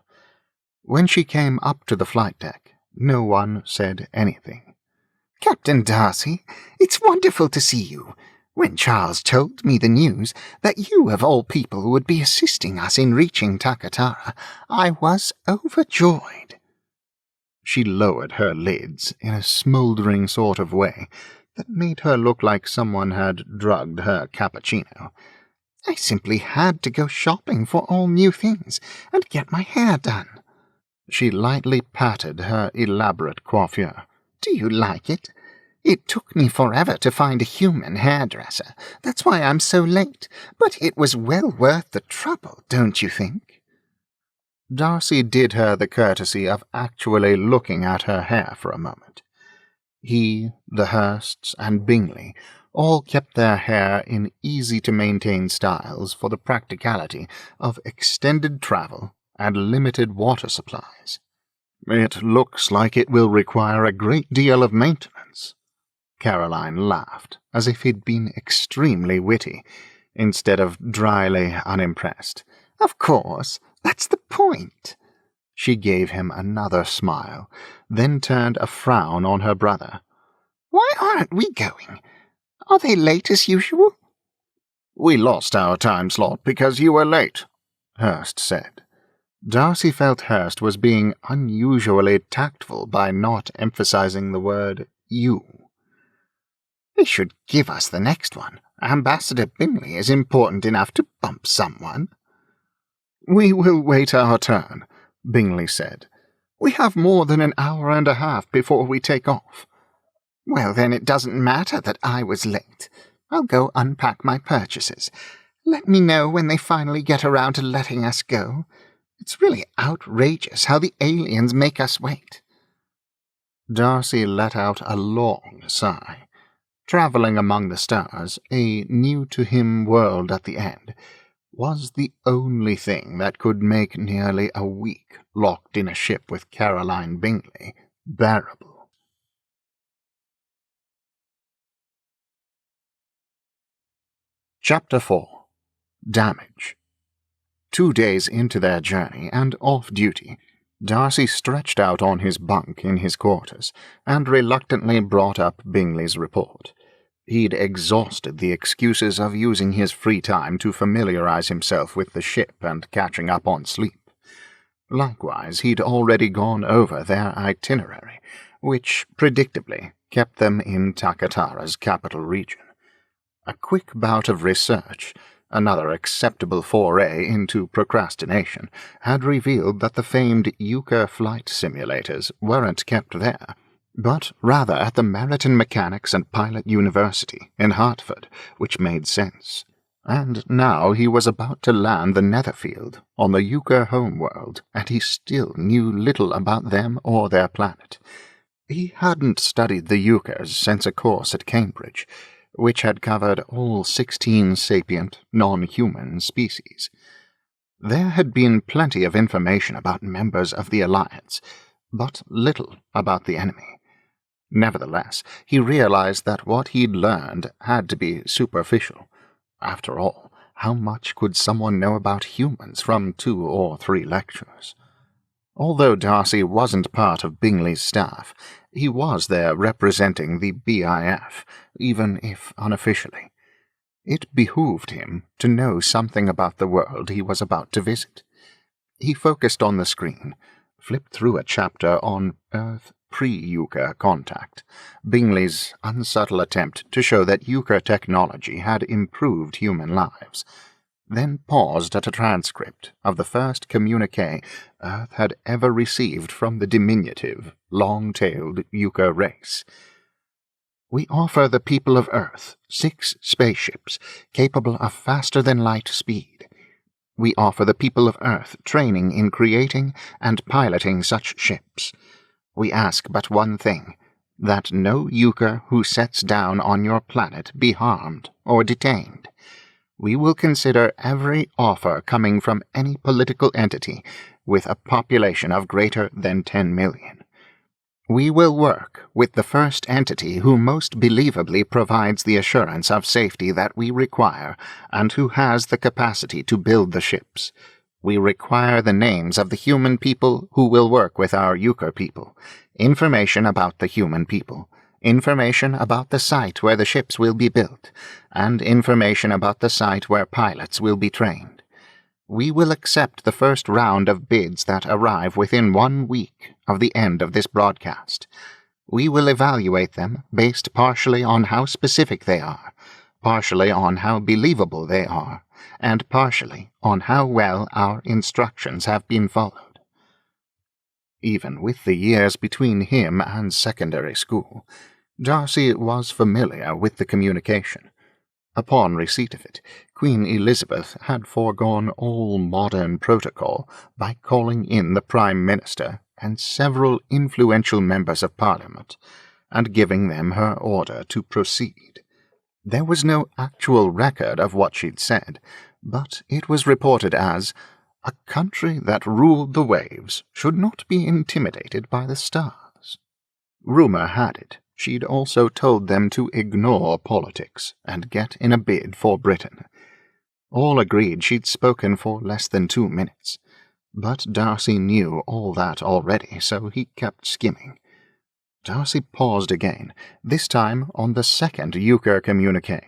When she came up to the flight deck, no one said anything. "Captain Darcy, it's wonderful to see you. When Charles told me the news that you of all people would be assisting us in reaching Takatara, I was overjoyed." She lowered her lids in a smouldering sort of way that made her look like someone had drugged her cappuccino. "I simply had to go shopping for all new things and get my hair done." She lightly patted her elaborate coiffure. "Do you like it? It took me forever to find a human hairdresser. That's why I'm so late. But it was well worth the trouble, don't you think?" Darcy did her the courtesy of actually looking at her hair for a moment. He, the Hursts, and Bingley all kept their hair in easy-to-maintain styles for the practicality of extended travel and limited water supplies. "It looks like it will require a great deal of maintenance." Caroline laughed, as if he'd been extremely witty, instead of dryly unimpressed. "Of course, that's the point." She gave him another smile, then turned a frown on her brother. "Why aren't we going? Are they late as usual?" "We lost our time slot because you were late," Hurst said. Darcy felt Hurst was being unusually tactful by not emphasizing the word you. "They should give us the next one. Ambassador Bingley is important enough to bump someone." "We will wait our turn," Bingley said. "We have more than an hour and a half before we take off." "Well, then it doesn't matter that I was late. I'll go unpack my purchases. Let me know when they finally get around to letting us go. It's really outrageous how the aliens make us wait." Darcy let out a long sigh. Travelling among the stars, a new-to-him world at the end, was the only thing that could make nearly a week locked in a ship with Caroline Bingley bearable. Chapter 4. Damage. 2 days into their journey and off duty, Darcy stretched out on his bunk in his quarters and reluctantly brought up Bingley's report. He'd exhausted the excuses of using his free time to familiarize himself with the ship and catching up on sleep. Likewise, he'd already gone over their itinerary, which, predictably, kept them in Takatara's capital region. A quick bout of research, another acceptable foray into procrastination, had revealed that the famed Euchre flight simulators weren't kept there, but rather at the Meriton Mechanics and Pilot University in Hertford, which made sense. And now he was about to land the Netherfield on the Euchre homeworld, and he still knew little about them or their planet. He hadn't studied the Euchres since a course at Cambridge, which had covered all 16 sapient, non-human species. There had been plenty of information about members of the Alliance, but little about the enemy. Nevertheless, he realized that what he'd learned had to be superficial. After all, how much could someone know about humans from 2 or 3 lectures? Although Darcy wasn't part of Bingley's staff, he was there representing the BIF, even if unofficially. It behooved him to know something about the world he was about to visit. He focused on the screen, flipped through a chapter on Earth pre-Euchre contact, Bingley's unsubtle attempt to show that Euchre technology had improved human lives, then paused at a transcript of the first communique Earth had ever received from the diminutive, long-tailed Euchre race. "We offer the people of Earth 6 spaceships capable of faster-than-light speed. We offer the people of Earth training in creating and piloting such ships. We ask but one thing, that no Euchre who sets down on your planet be harmed or detained. We will consider every offer coming from any political entity with a population of greater than 10 million. We will work with the first entity who most believably provides the assurance of safety that we require and who has the capacity to build the ships. We require the names of the human people who will work with our Euchre people, information about the human people, information about the site where the ships will be built, and information about the site where pilots will be trained. We will accept the first round of bids that arrive within 1 week of the end of this broadcast. We will evaluate them based partially on how specific they are, partially on how believable they are, and partially on how well our instructions have been followed. Even with the years between him and secondary school, Darcy was familiar with the communication. Upon receipt of it, Queen Elizabeth had foregone all modern protocol by calling in the Prime Minister and several influential members of Parliament, and giving them her order to proceed. There was no actual record of what she'd said, but it was reported as, "A country that ruled the waves should not be intimidated by the stars." Rumour had it she'd also told them to ignore politics and get in a bid for Britain. All agreed she'd spoken for less than 2 minutes, but Darcy knew all that already, so he kept skimming. Darcy paused again, this time on the second Euchre communiqué.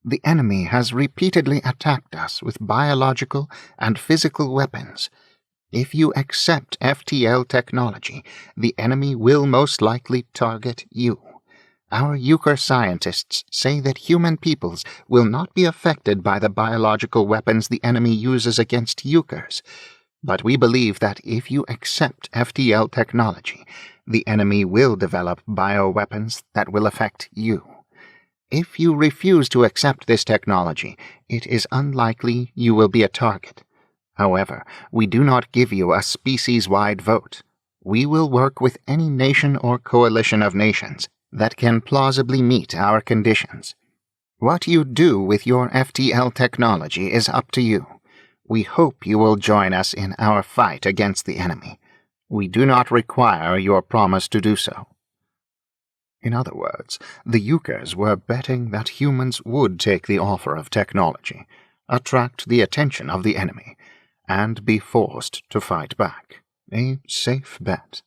"The enemy has repeatedly attacked us with biological and physical weapons. If you accept FTL technology, the enemy will most likely target you. Our Euchre scientists say that human peoples will not be affected by the biological weapons the enemy uses against Euchres, but we believe that if you accept FTL technology, the enemy will develop bioweapons that will affect you. If you refuse to accept this technology, it is unlikely you will be a target. However, we do not give you a species-wide vote. We will work with any nation or coalition of nations that can plausibly meet our conditions. What you do with your FTL technology is up to you. We hope you will join us in our fight against the enemy. We do not require your promise to do so." In other words, the Euchres were betting that humans would take the offer of technology, attract the attention of the enemy, and be forced to fight back. A safe bet,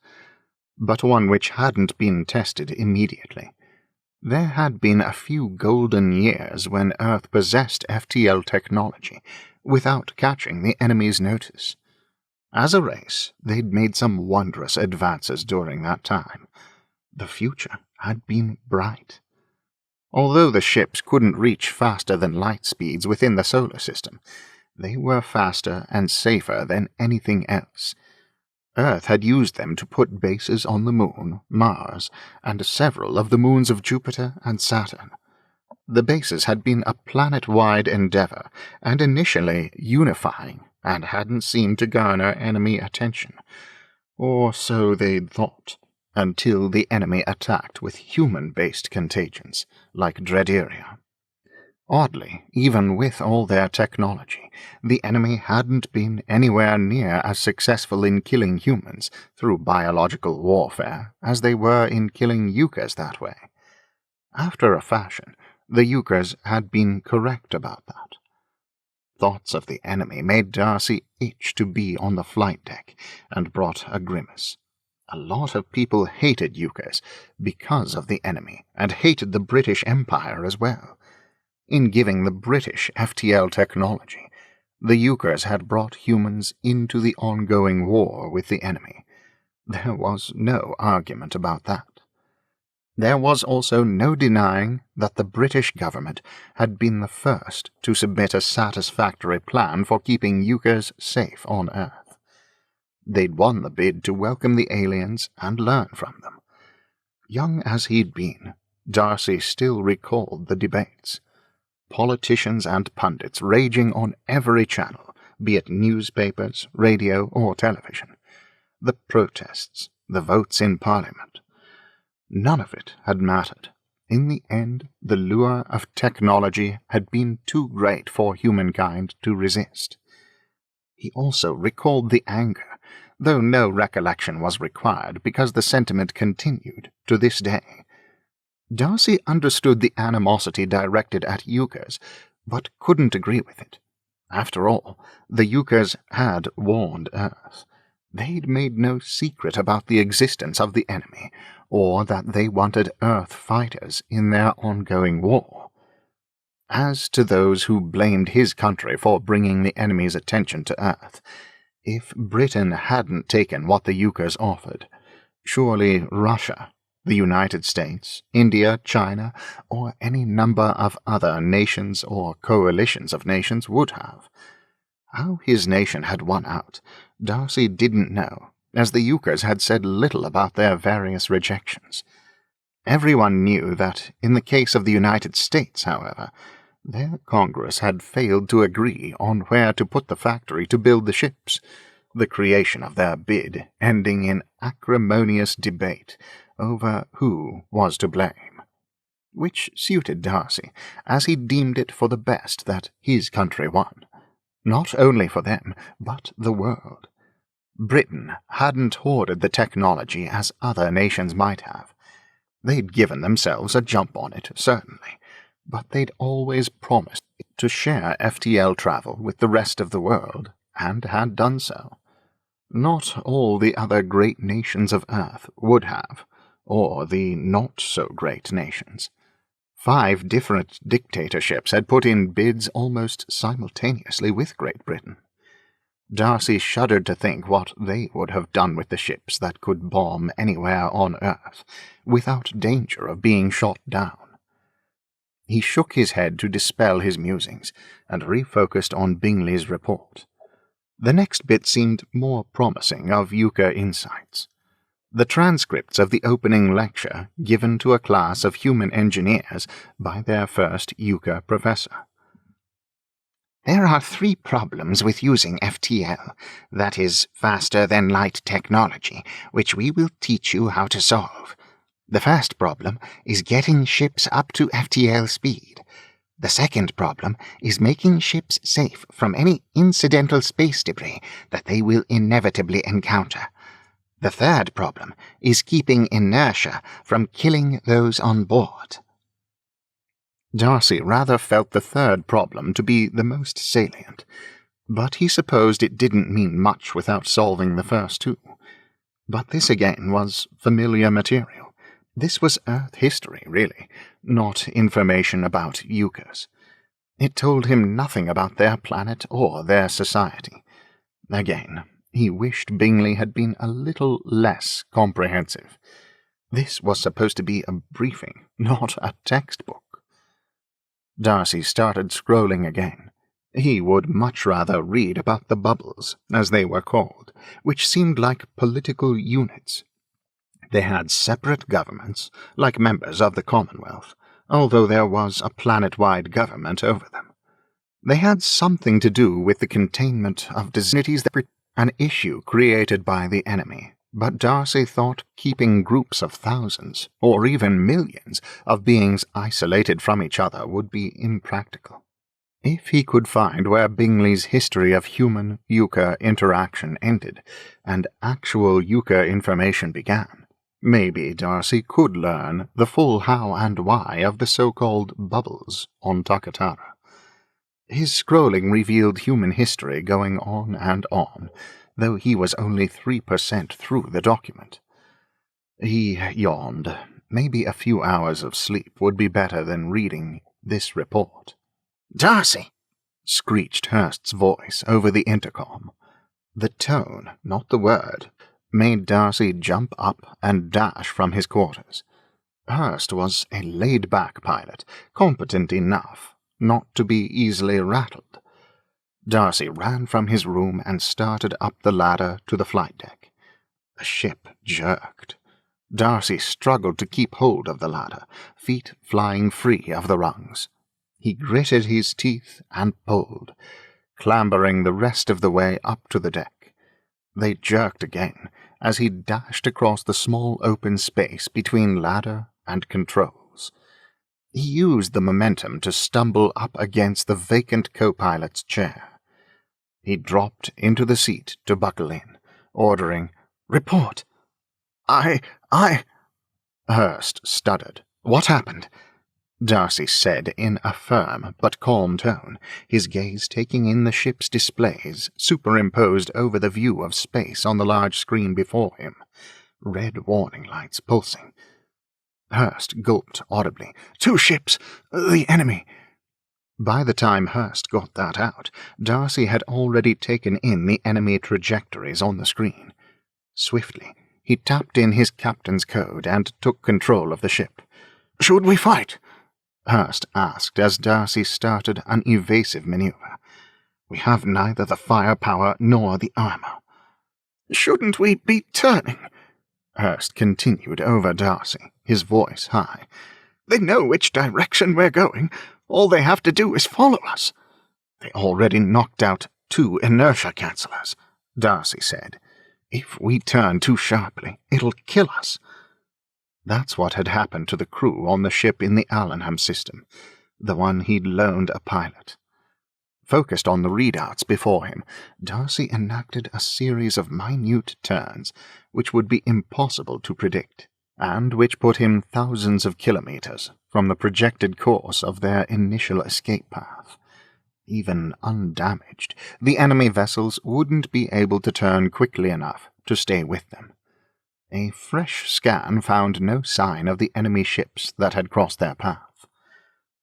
but one which hadn't been tested immediately. There had been a few golden years when Earth possessed FTL technology without catching the enemy's notice. As a race, they'd made some wondrous advances during that time. The future had been bright. Although the ships couldn't reach faster than light speeds within the solar system, they were faster and safer than anything else. Earth had used them to put bases on the Moon, Mars, and several of the moons of Jupiter and Saturn. The bases had been a planet-wide endeavor, and initially unifying, and hadn't seemed to garner enemy attention. Or so they'd thought, until the enemy attacked with human-based contagions, like Dreaderia. Oddly, even with all their technology, the enemy hadn't been anywhere near as successful in killing humans through biological warfare as they were in killing Euchres that way. After a fashion, the Euchres had been correct about that. Thoughts of the enemy made Darcy itch to be on the flight deck, and brought a grimace. A lot of people hated Euchres because of the enemy, and hated the British Empire as well. In giving the British FTL technology, the Euchres had brought humans into the ongoing war with the enemy. There was no argument about that. There was also no denying that the British government had been the first to submit a satisfactory plan for keeping Euchres safe on Earth. They'd won the bid to welcome the aliens and learn from them. Young as he'd been, Darcy still recalled the debates. Politicians and pundits raging on every channel, be it newspapers, radio, or television. The protests, the votes in Parliament. None of it had mattered. In the end, the lure of technology had been too great for humankind to resist. He also recalled the anger, though no recollection was required because the sentiment continued to this day. Darcy understood the animosity directed at Euchres, but couldn't agree with it. After all, the Euchres had warned Earth. They'd made no secret about the existence of the enemy, or that they wanted Earth fighters in their ongoing war. As to those who blamed his country for bringing the enemy's attention to Earth, if Britain hadn't taken what the Euchres offered, surely Russia, the United States, India, China, or any number of other nations or coalitions of nations would have. How his nation had won out, Darcy didn't know, as the Euchres had said little about their various rejections. Everyone knew that, in the case of the United States, however, their Congress had failed to agree on where to put the factory to build the ships, the creation of their bid ending in acrimonious debate over who was to blame, which suited Darcy, as he deemed it for the best that his country won, not only for them, but the world. Britain hadn't hoarded the technology as other nations might have. They'd given themselves a jump on it, certainly, but they'd always promised to share FTL travel with the rest of the world, and had done so. Not all the other great nations of Earth would have, or the not-so-great nations. 5 different dictatorships had put in bids almost simultaneously with Great Britain. Darcy shuddered to think what they would have done with the ships that could bomb anywhere on Earth, without danger of being shot down. He shook his head to dispel his musings, and refocused on Bingley's report. The next bit seemed more promising of Euchre insights. The transcripts of the opening lecture given to a class of human engineers by their first Euchre professor. There are 3 problems with using FTL, that is, faster-than-light technology, which we will teach you how to solve. The first problem is getting ships up to FTL speed. The second problem is making ships safe from any incidental space debris that they will inevitably encounter. The third problem is keeping inertia from killing those on board. Darcy rather felt the third problem to be the most salient, but he supposed it didn't mean much without solving the first 2. But this again was familiar material. This was Earth history, really, not information about Euchres. It told him nothing about their planet or their society. Again, he wished Bingley had been a little less comprehensive. This was supposed to be a briefing, not a textbook. Darcy started scrolling again. He would much rather read about the bubbles, as they were called, which seemed like political units. They had separate governments, like members of the Commonwealth, although there was a planet-wide government over them. They had something to do with the containment of diseases that were an issue created by the enemy, but Darcy thought keeping groups of thousands, or even millions, of beings isolated from each other would be impractical. If he could find where Bingley's history of human-Euchre interaction ended, and actual Euchre information began, maybe Darcy could learn the full how and why of the so-called bubbles on Takatara. His scrolling revealed human history going on and on, though he was only 3% through the document. He yawned. Maybe a few hours of sleep would be better than reading this report. "Darcy!" screeched Hurst's voice over the intercom. The tone, not the word, made Darcy jump up and dash from his quarters. Hurst was a laid-back pilot, competent enough not to be easily rattled. Darcy ran from his room and started up the ladder to the flight deck. The ship jerked. Darcy struggled to keep hold of the ladder, feet flying free of the rungs. He gritted his teeth and pulled, clambering the rest of the way up to the deck. They jerked again as he dashed across the small open space between ladder and controls. He used the momentum to stumble up against the vacant co-pilot's chair. He dropped into the seat to buckle in, ordering, "Report." I... Hurst stuttered. "What happened?" Darcy said in a firm but calm tone, his gaze taking in the ship's displays superimposed over the view of space on the large screen before him, red warning lights pulsing. Hurst gulped audibly. "Two ships! The enemy!" By the time Hurst got that out, Darcy had already taken in the enemy trajectories on the screen. Swiftly, he tapped in his captain's code and took control of the ship. "Should we fight?" Hurst asked as Darcy started an evasive maneuver. "We have neither the firepower nor the armor." "Shouldn't we be turning?" Hurst continued over Darcy, his voice high. "They know which direction we're going. All they have to do is follow us." "They already knocked out 2 inertia cancelers," Darcy said. "If we turn too sharply, it'll kill us." That's what had happened to the crew on the ship in the Allenham system, the one he'd loaned a pilot. Focused on the readouts before him, Darcy enacted a series of minute turns which would be impossible to predict, and which put him thousands of kilometers from the projected course of their initial escape path. Even undamaged, the enemy vessels wouldn't be able to turn quickly enough to stay with them. A fresh scan found no sign of the enemy ships that had crossed their path.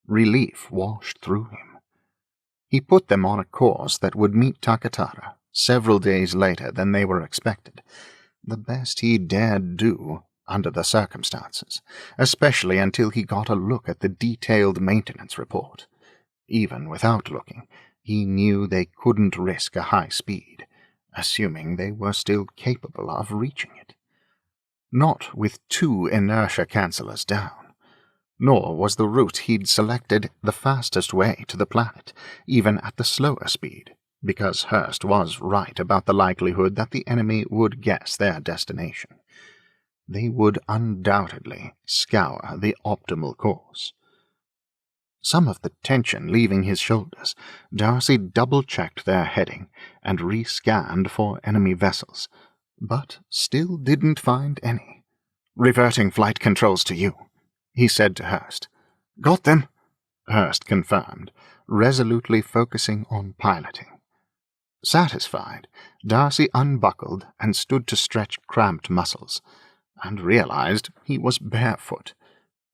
Relief washed through him. He put them on a course that would meet Takatara several days later than they were expected, the best he dared do under the circumstances, especially until he got a look at the detailed maintenance report. Even without looking, he knew they couldn't risk a high speed, assuming they were still capable of reaching it. Not with 2 inertia cancelers down. Nor was the route he'd selected the fastest way to the planet, even at the slower speed, because Hurst was right about the likelihood that the enemy would guess their destination. They would undoubtedly scour the optimal course. Some of the tension leaving his shoulders, Darcy double-checked their heading and re-scanned for enemy vessels, but still didn't find any. "Reverting flight controls to you," he said to Hurst. "Got them," Hurst confirmed, resolutely focusing on piloting. Satisfied, Darcy unbuckled and stood to stretch cramped muscles, and realized he was barefoot.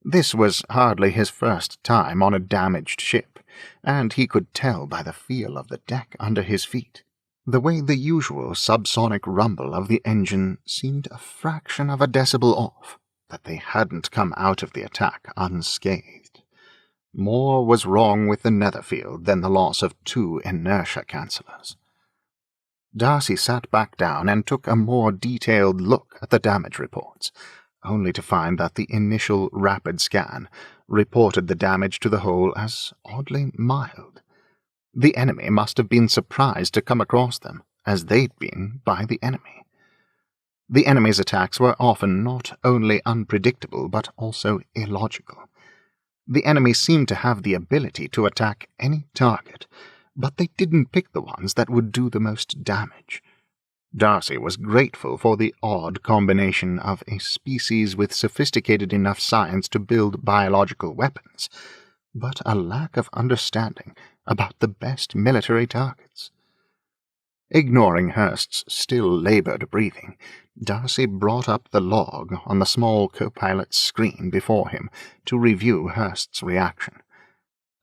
This was hardly his first time on a damaged ship, and he could tell by the feel of the deck under his feet. The way the usual subsonic rumble of the engine seemed a fraction of a decibel off, that they hadn't come out of the attack unscathed. More was wrong with the Netherfield than the loss of 2 inertia cancelers. Darcy sat back down and took a more detailed look at the damage reports, only to find that the initial rapid scan reported the damage to the hull as oddly mild. The enemy must have been surprised to come across them, as they'd been by the enemy. The enemy's attacks were often not only unpredictable but also illogical. The enemy seemed to have the ability to attack any target, but they didn't pick the ones that would do the most damage. Darcy was grateful for the odd combination of a species with sophisticated enough science to build biological weapons, but a lack of understanding about the best military targets. Ignoring Hurst's still labored breathing, Darcy brought up the log on the small co-pilot's screen before him to review Hurst's reaction.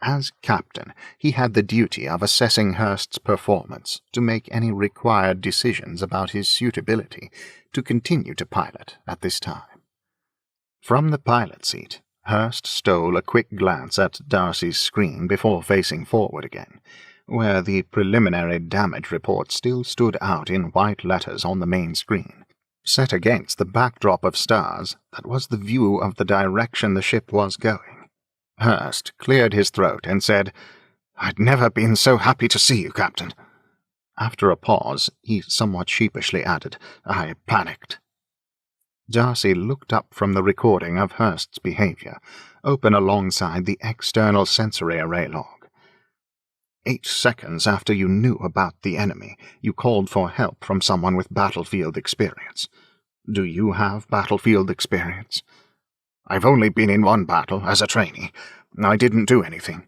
As captain, he had the duty of assessing Hurst's performance to make any required decisions about his suitability to continue to pilot at this time. From the pilot seat, Hurst stole a quick glance at Darcy's screen before facing forward again, where the preliminary damage report still stood out in white letters on the main screen. Set against the backdrop of stars, that was the view of the direction the ship was going. Hurst cleared his throat and said, "I'd never been so happy to see you, Captain." After a pause, he somewhat sheepishly added, "I panicked." Darcy looked up from the recording of Hurst's behavior, open alongside the external sensory array log. 8 seconds after you knew about the enemy, you called for help from someone with battlefield experience. Do you have battlefield experience? I've only been in one battle as a trainee. I didn't do anything,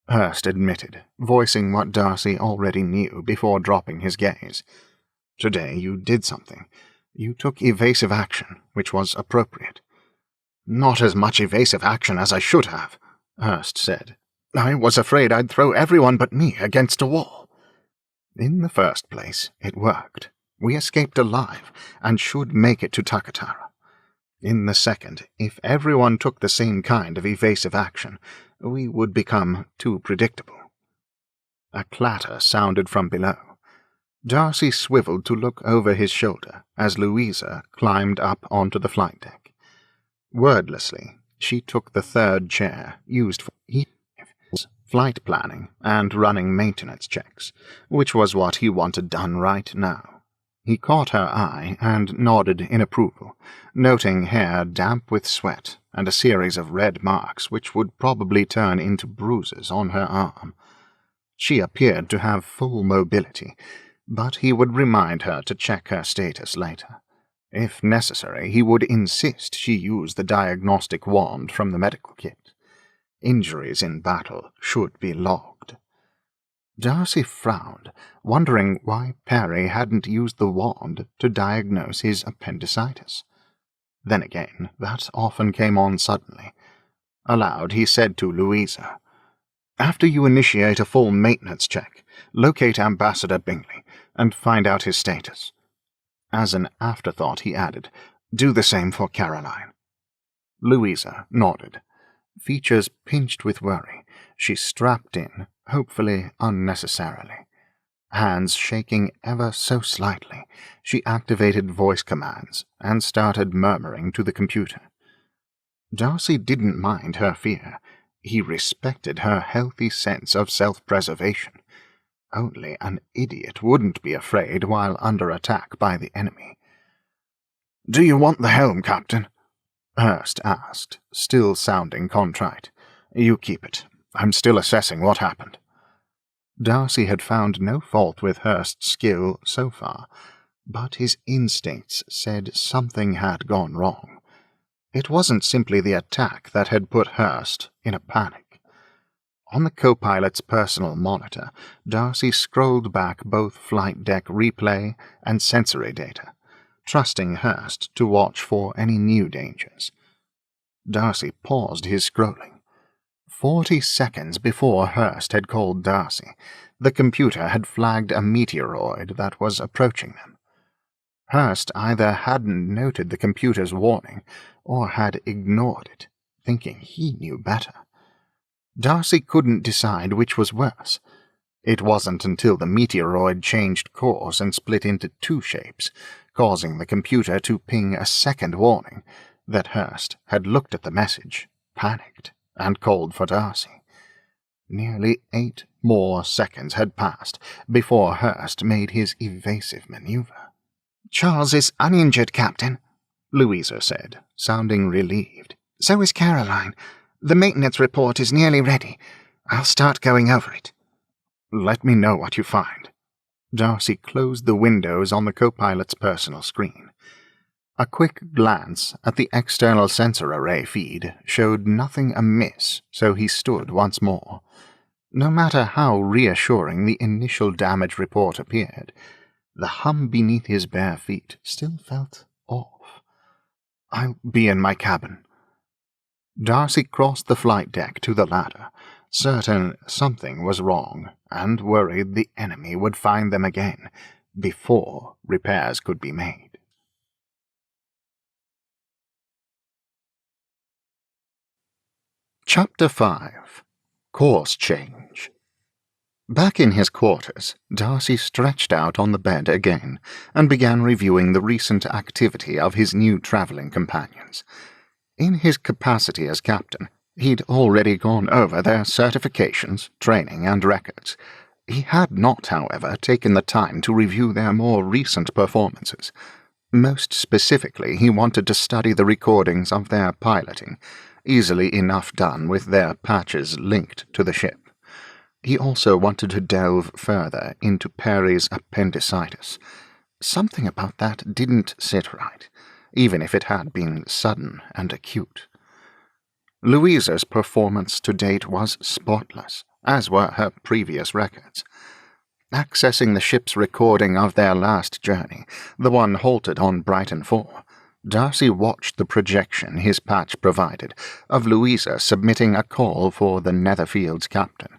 Hurst admitted, voicing what Darcy already knew before dropping his gaze. Today you did something. You took evasive action, which was appropriate. Not as much evasive action as I should have, Hurst said. I was afraid I'd throw everyone but me against a wall. In the first place, it worked. We escaped alive, and should make it to Takatara. In the second, if everyone took the same kind of evasive action, we would become too predictable. A clatter sounded from below. Darcy swiveled to look over his shoulder as Louisa climbed up onto the flight deck. Wordlessly, she took the third chair used for flight planning and running maintenance checks, which was what he wanted done right now. He caught her eye and nodded in approval, noting hair damp with sweat and a series of red marks which would probably turn into bruises on her arm. She appeared to have full mobility, but he would remind her to check her status later. If necessary, he would insist she use the diagnostic wand from the medical kit. Injuries in battle should be logged. Darcy frowned, wondering why Perry hadn't used the wand to diagnose his appendicitis. Then again, that often came on suddenly. Aloud, he said to Louisa, "After you initiate a full maintenance check, locate Ambassador Bingley and find out his status." As an afterthought, he added, "Do the same for Caroline." Louisa nodded. Features pinched with worry, she strapped in, hopefully unnecessarily. Hands shaking ever so slightly, she activated voice commands and started murmuring to the computer. Darcy didn't mind her fear. He respected her healthy sense of self-preservation. Only an idiot wouldn't be afraid while under attack by the enemy. "Do you want the helm, Captain?" Hurst asked, still sounding contrite. "You keep it. I'm still assessing what happened." Darcy had found no fault with Hurst's skill so far, but his instincts said something had gone wrong. It wasn't simply the attack that had put Hurst in a panic. On the co-pilot's personal monitor, Darcy scrolled back both flight deck replay and sensory data, trusting Hurst to watch for any new dangers. Darcy paused his scrolling. 40 seconds before Hurst had called Darcy, the computer had flagged a meteoroid that was approaching them. Hurst either hadn't noted the computer's warning or had ignored it, thinking he knew better. Darcy couldn't decide which was worse. It wasn't until the meteoroid changed course and split into two shapes, causing the computer to ping a second warning, that Hurst had looked at the message, panicked, and called for Darcy. Nearly 8 more seconds had passed before Hurst made his evasive maneuver. "Charles is uninjured, Captain," Louisa said, sounding relieved. "So is Caroline. The maintenance report is nearly ready. I'll start going over it." "Let me know what you find." Darcy closed the windows on the co-pilot's personal screen. A quick glance at the external sensor array feed showed nothing amiss, so he stood once more. No matter how reassuring the initial damage report appeared, the hum beneath his bare feet still felt off. "I'll be in my cabin." Darcy crossed the flight deck to the ladder, certain something was wrong, and worried the enemy would find them again before repairs could be made. Chapter 5. Course Change. Back in his quarters, Darcy stretched out on the bed again and began reviewing the recent activity of his new travelling companions. In his capacity as captain, he'd already gone over their certifications, training, and records. He had not, however, taken the time to review their more recent performances. Most specifically, he wanted to study the recordings of their piloting, easily enough done with their patches linked to the ship. He also wanted to delve further into Perry's appendicitis. Something about that didn't sit right, even if it had been sudden and acute. Louisa's performance to date was spotless, as were her previous records. Accessing the ship's recording of their last journey, the one halted on Brighton 4, Darcy watched the projection his patch provided of Louisa submitting a call for the Netherfield's captain.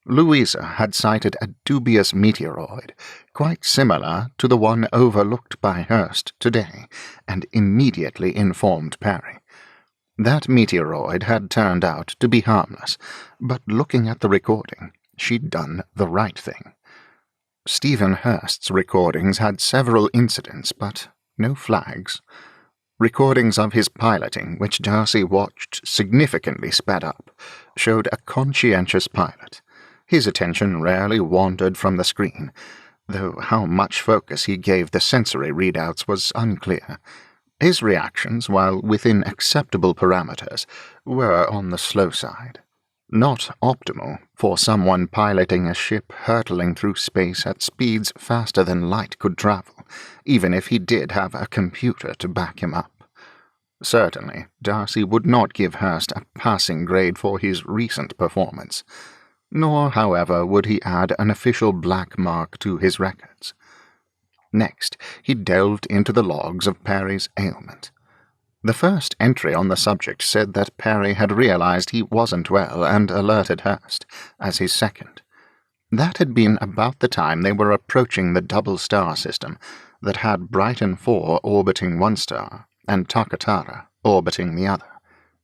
Louisa had sighted a dubious meteoroid, quite similar to the one overlooked by Hurst today, and immediately informed Perry. That meteoroid had turned out to be harmless, but looking at the recording, she'd done the right thing. Stephen Hurst's recordings had several incidents, but no flags. Recordings of his piloting, which Darcy watched significantly sped up, showed a conscientious pilot. His attention rarely wandered from the screen, though how much focus he gave the sensory readouts was unclear. His reactions, while within acceptable parameters, were on the slow side. Not optimal for someone piloting a ship hurtling through space at speeds faster than light could travel, even if he did have a computer to back him up. Certainly, Darcy would not give Hurst a passing grade for his recent performance. Nor, however, would he add an official black mark to his records. Next, he delved into the logs of Perry's ailment. The first entry on the subject said that Perry had realized he wasn't well and alerted Hurst, as his second. That had been about the time they were approaching the double star system that had Brighton 4 orbiting one star and Takatara orbiting the other.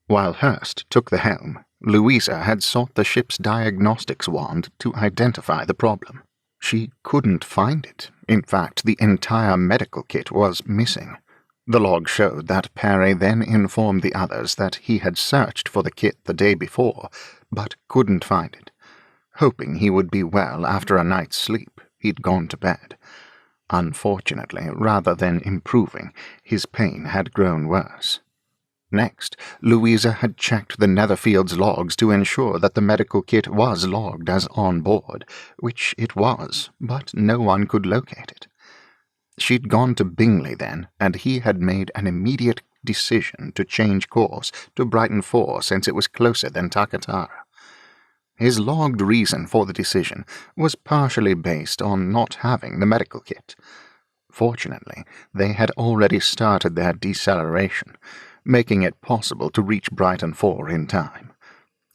While Hurst took the helm, Louisa had sought the ship's diagnostics wand to identify the problem. She couldn't find it. In fact, the entire medical kit was missing. The log showed that Perry then informed the others that he had searched for the kit the day before, but couldn't find it. Hoping he would be well after a night's sleep, he'd gone to bed. Unfortunately, rather than improving, his pain had grown worse. Next, Louisa had checked the Netherfield's logs to ensure that the medical kit was logged as on board, which it was, but no one could locate it. She'd gone to Bingley then, and he had made an immediate decision to change course to Brighton 4 since it was closer than Takatara. His logged reason for the decision was partially based on not having the medical kit. Fortunately, they had already started their deceleration, making it possible to reach Brighton 4 in time.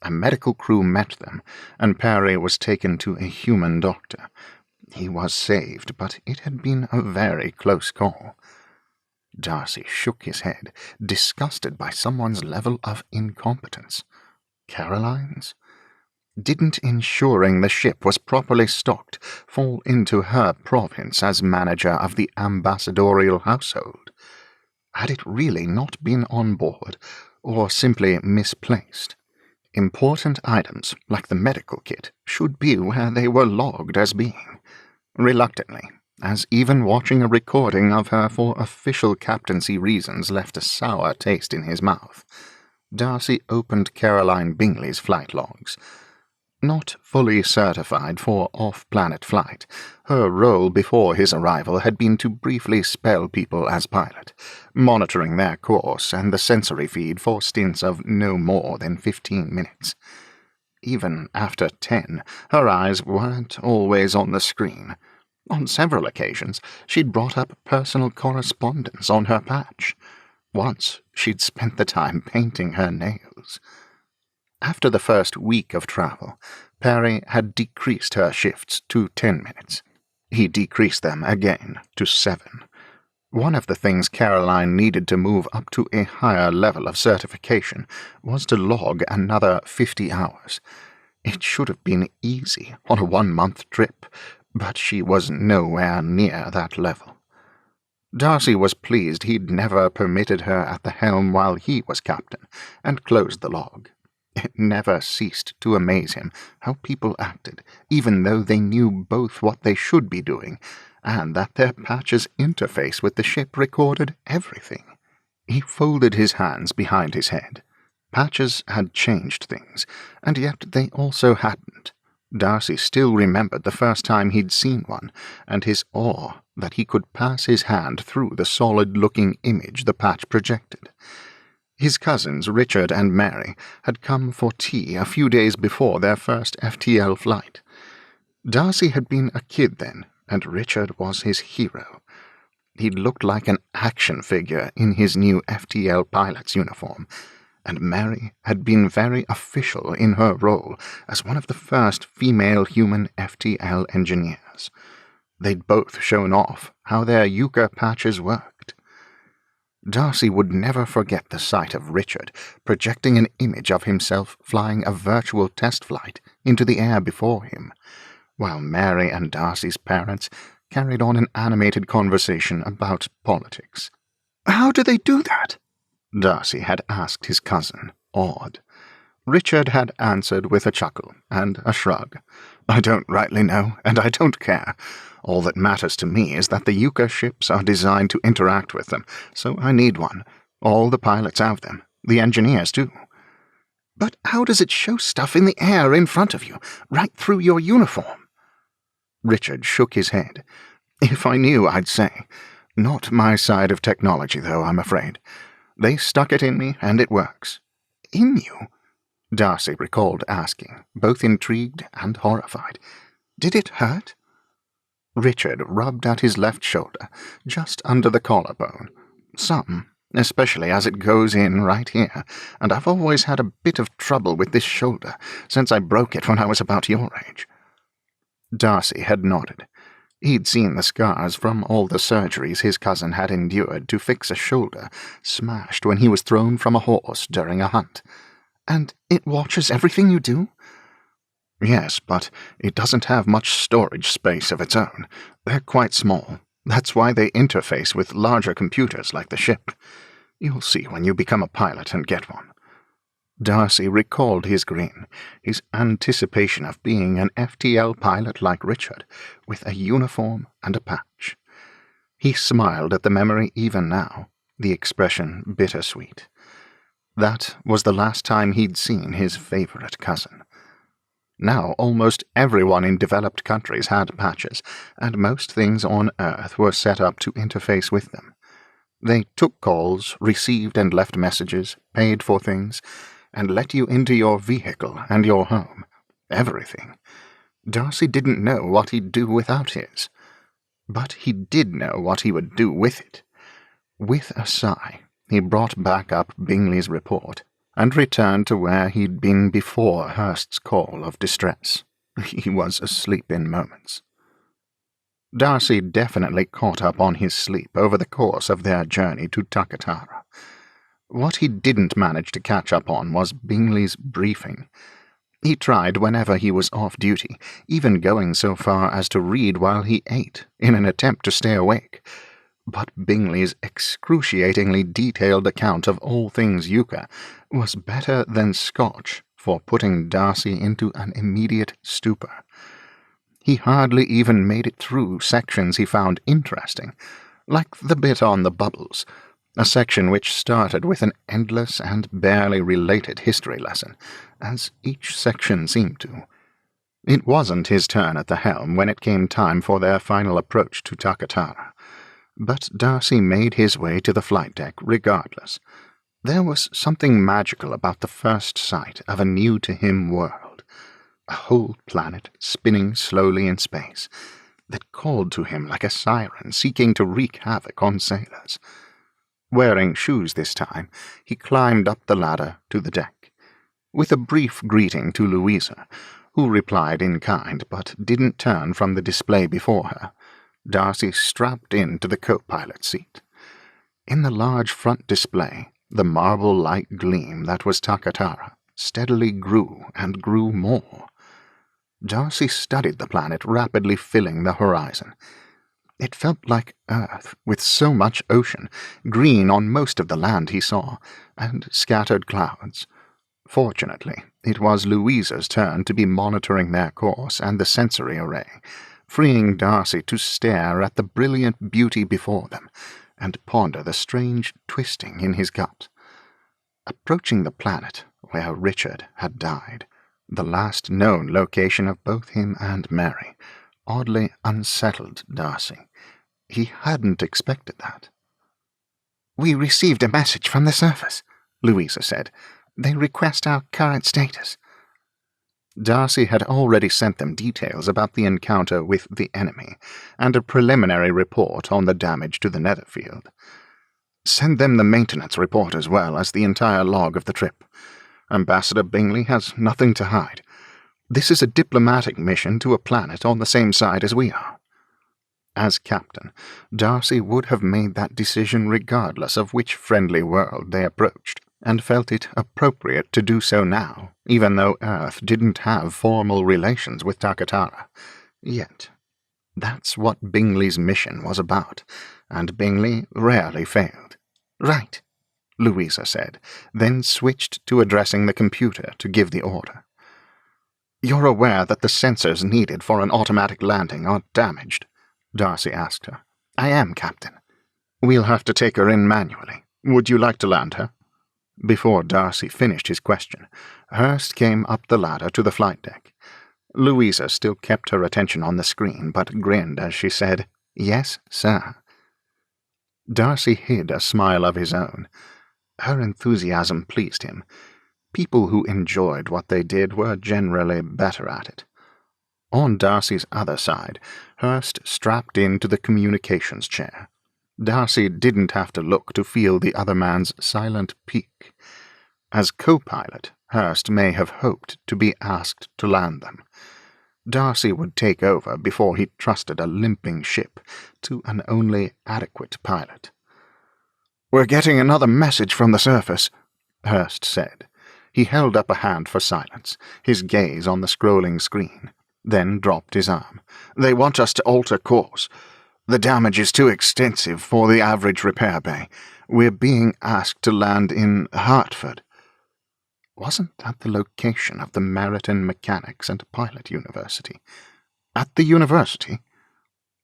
A medical crew met them, and Perry was taken to a human doctor. He was saved, but it had been a very close call. Darcy shook his head, disgusted by someone's level of incompetence. Caroline's? Didn't ensuring the ship was properly stocked fall into her province as manager of the ambassadorial household? Had it really not been on board, or simply misplaced? Important items, like the medical kit, should be where they were logged as being. Reluctantly, as even watching a recording of her for official captaincy reasons left a sour taste in his mouth, Darcy opened Caroline Bingley's flight logs. Not fully certified for off-planet flight, her role before his arrival had been to briefly spell people as pilot, monitoring their course and the sensory feed for stints of no more than 15 minutes. Even after 10, her eyes weren't always on the screen. On several occasions, she'd brought up personal correspondence on her patch. Once, she'd spent the time painting her nails. After the first week of travel, Perry had decreased her shifts to 10 minutes. He decreased them again to 7. One of the things Caroline needed to move up to a higher level of certification was to log another 50 hours. It should have been easy on a 1-month trip, but she was nowhere near that level. Darcy was pleased he'd never permitted her at the helm while he was captain, and closed the log. It never ceased to amaze him how people acted, even though they knew both what they should be doing, and that their patch's interface with the ship recorded everything. He folded his hands behind his head. Patches had changed things, and yet they also hadn't. Darcy still remembered the first time he'd seen one, and his awe that he could pass his hand through the solid-looking image the patch projected. His cousins, Richard and Mary, had come for tea a few days before their first FTL flight. Darcy had been a kid then, and Richard was his hero. He looked like an action figure in his new FTL pilot's uniform, and Mary had been very official in her role as one of the first female human FTL engineers. They'd both shown off how their Yucca patches worked. Darcy would never forget the sight of Richard projecting an image of himself flying a virtual test flight into the air before him, while Mary and Darcy's parents carried on an animated conversation about politics. "How do they do that?" Darcy had asked his cousin, awed. Richard had answered with a chuckle and a shrug. "I don't rightly know, and I don't care. All that matters to me is that the Yucca ships are designed to interact with them, so I need one. All the pilots have them, the engineers too." "But how does it show stuff in the air in front of you, right through your uniform?" Richard shook his head. "If I knew, I'd say. Not my side of technology, though, I'm afraid. They stuck it in me, and it works." "In you?" Darcy recalled asking, both intrigued and horrified. "Did it hurt?" Richard rubbed at his left shoulder, just under the collarbone. "Some, especially as it goes in right here, and I've always had a bit of trouble with this shoulder since I broke it when I was about your age." Darcy had nodded. He'd seen the scars from all the surgeries his cousin had endured to fix a shoulder smashed when he was thrown from a horse during a hunt. "And it watches everything you do?" "Yes, but it doesn't have much storage space of its own. They're quite small. That's why they interface with larger computers like the ship. You'll see when you become a pilot and get one." Darcy recalled his grin, his anticipation of being an FTL pilot like Richard, with a uniform and a patch. He smiled at the memory even now, the expression bittersweet. That was the last time he'd seen his favorite cousin. Now almost everyone in developed countries had patches, and most things on Earth were set up to interface with them. They took calls, received and left messages, paid for things, and let you into your vehicle and your home. Everything. Darcy didn't know what he'd do without his. But he did know what he would do with it. With a sigh, he brought back up Bingley's report, and returned to where he'd been before Hurst's call of distress. He was asleep in moments. Darcy definitely caught up on his sleep over the course of their journey to Takatara. What he didn't manage to catch up on was Bingley's briefing. He tried whenever he was off duty, even going so far as to read while he ate, in an attempt to stay awake. But Bingley's excruciatingly detailed account of all things Yucca was better than Scotch for putting Darcy into an immediate stupor. He hardly even made it through sections he found interesting, like the bit on the bubbles, a section which started with an endless and barely related history lesson, as each section seemed to. It wasn't his turn at the helm when it came time for their final approach to Takatara, but Darcy made his way to the flight deck regardless. There was something magical about the first sight of a new-to-him world, a whole planet spinning slowly in space, that called to him like a siren seeking to wreak havoc on sailors. Wearing shoes this time, he climbed up the ladder to the deck. With a brief greeting to Louisa, who replied in kind but didn't turn from the display before her, Darcy strapped into the co-pilot seat. In the large front display, the marble-like gleam that was Takatara steadily grew and grew more. Darcy studied the planet rapidly filling the horizon. It felt like Earth, with so much ocean, green on most of the land he saw, and scattered clouds. Fortunately, it was Louisa's turn to be monitoring their course and the sensory array, freeing Darcy to stare at the brilliant beauty before them, and ponder the strange twisting in his gut. Approaching the planet where Richard had died, The last known location of both him and Mary oddly unsettled Darcy. He hadn't expected that. "We received a message from the surface," Louisa said. "They request our current status." Darcy had already sent them details about the encounter with the enemy and a preliminary report on the damage to the Netherfield. Send them the maintenance report as well as the entire log of the trip. Ambassador Bingley has nothing to hide. This is a diplomatic mission to a planet on the same side as we are. As captain, Darcy would have made that decision regardless of which friendly world they approached, and felt it appropriate to do so now, even though Earth didn't have formal relations with Takatara. Yet, that's what Bingley's mission was about, and Bingley rarely failed. "Right," Louisa said, then switched to addressing the computer to give the order. "You're aware that the sensors needed for an automatic landing are damaged?" Darcy asked her. "I am, Captain." "We'll have to take her in manually. Would you like to land her?" Before Darcy finished his question, Hurst came up the ladder to the flight deck. Louisa still kept her attention on the screen, but grinned as she said, "Yes, sir." Darcy hid a smile of his own. Her enthusiasm pleased him. People who enjoyed what they did were generally better at it. On Darcy's other side, Hurst strapped into the communications chair. Darcy didn't have to look to feel the other man's silent pique. As co-pilot, Hurst may have hoped to be asked to land them. Darcy would take over before he trusted a limping ship to an only adequate pilot. "We're getting another message from the surface," Hurst said. He held up a hand for silence, his gaze on the scrolling screen, then dropped his arm. "They want us to alter course. The damage is too extensive for the average repair bay. We're being asked to land in Hartford." Wasn't that the location of the Meriton Mechanics and Pilot University? At the university?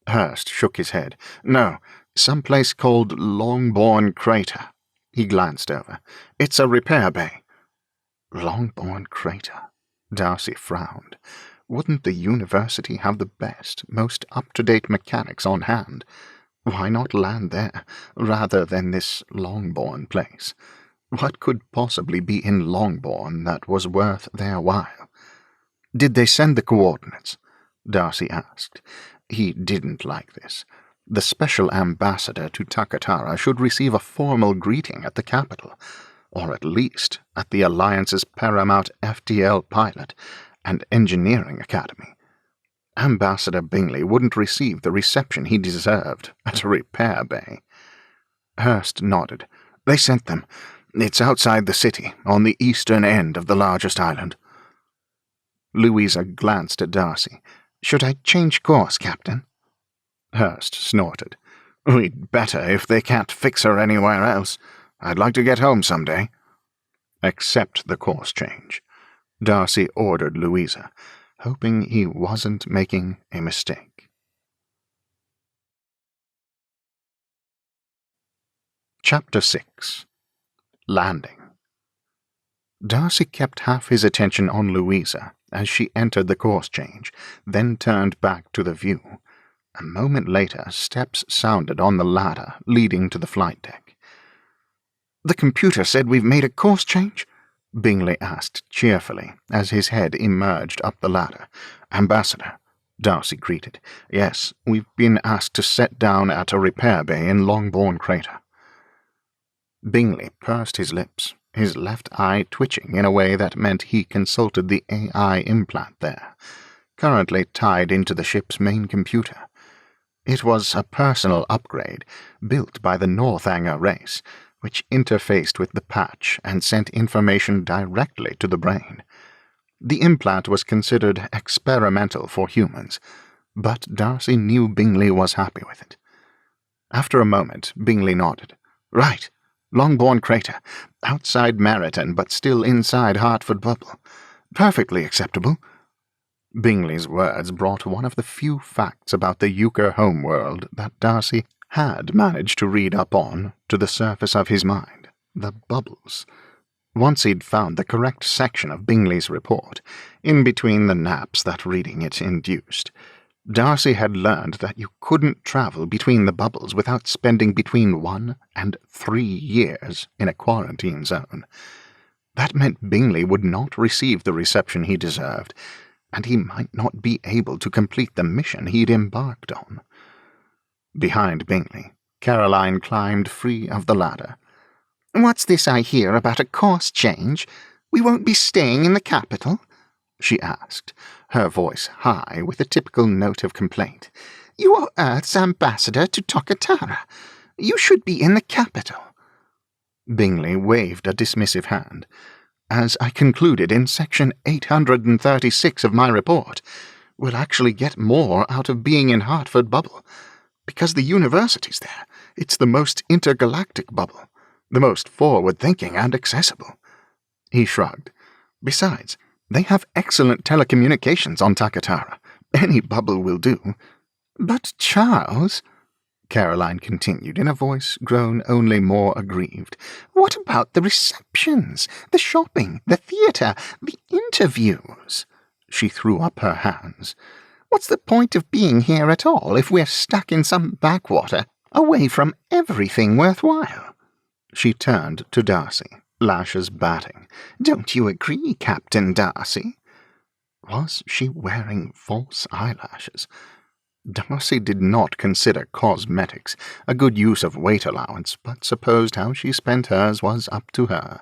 Hurst shook his head. "No, someplace called Longbourn Crater." He glanced over. "It's a repair bay." Longbourn Crater. Darcy frowned. Wouldn't the university have the best, most up-to-date mechanics on hand? Why not land there, rather than this Longbourn place? What could possibly be in Longbourn that was worth their while? "Did they send the coordinates?" Darcy asked. He didn't like this. The special ambassador to Takatara should receive a formal greeting at the capital, or at least at the Alliance's paramount FTL pilot and engineering academy. Ambassador Bingley wouldn't receive the reception he deserved at a repair bay. Hurst nodded. "They sent them. It's outside the city, on the eastern end of the largest island." Louisa glanced at Darcy. "Should I change course, Captain?" Hurst snorted. "We'd better if they can't fix her anywhere else. I'd like to get home someday." "Accept the course change," Darcy ordered Louisa, hoping he wasn't making a mistake. Chapter 6. Landing. Darcy kept half his attention on Louisa as she entered the course change, then turned back to the view. A moment later, steps sounded on the ladder leading to the flight deck. "The computer said we've made a course change?" Bingley asked cheerfully as his head emerged up the ladder. "Ambassador," Darcy greeted. "Yes, we've been asked to set down at a repair bay in Longbourn Crater." Bingley pursed his lips, his left eye twitching in a way that meant he consulted the AI implant there, currently tied into the ship's main computer. It was a personal upgrade, built by the Northanger race, which interfaced with the patch and sent information directly to the brain. The implant was considered experimental for humans, but Darcy knew Bingley was happy with it. After a moment, Bingley nodded. "Right. Longbourn Crater. Outside Meriton, but still inside Hartford Bubble. Perfectly acceptable." Bingley's words brought one of the few facts about the Euchre homeworld that Darcy had managed to read up on to the surface of his mind. The bubbles. Once he'd found the correct section of Bingley's report, in between the naps that reading it induced, Darcy had learned that you couldn't travel between the bubbles without spending between 1 and 3 years in a quarantine zone. That meant Bingley would not receive the reception he deserved, and he might not be able to complete the mission he'd embarked on. Behind Bingley, Caroline climbed free of the ladder. "What's this I hear about a course change? We won't be staying in the capital?" she asked, her voice high with a typical note of complaint. "You are Earth's ambassador to Tokatara. You should be in the capital." Bingley waved a dismissive hand. "As I concluded in section 836 of my report, we'll actually get more out of being in Hertford Bubble. Because the university's there, it's the most intergalactic bubble, the most forward-thinking and accessible." He shrugged. "Besides, they have excellent telecommunications on Takatara. Any bubble will do." "But Charles," Caroline continued in a voice grown only more aggrieved, "what about the receptions, the shopping, the theatre, the interviews?" She threw up her hands. "What's the point of being here at all if we're stuck in some backwater, away from everything worthwhile?" She turned to Darcy, lashes batting. "Don't you agree, Captain Darcy?" Was she wearing false eyelashes? Darcy did not consider cosmetics a good use of weight allowance, but supposed how she spent hers was up to her.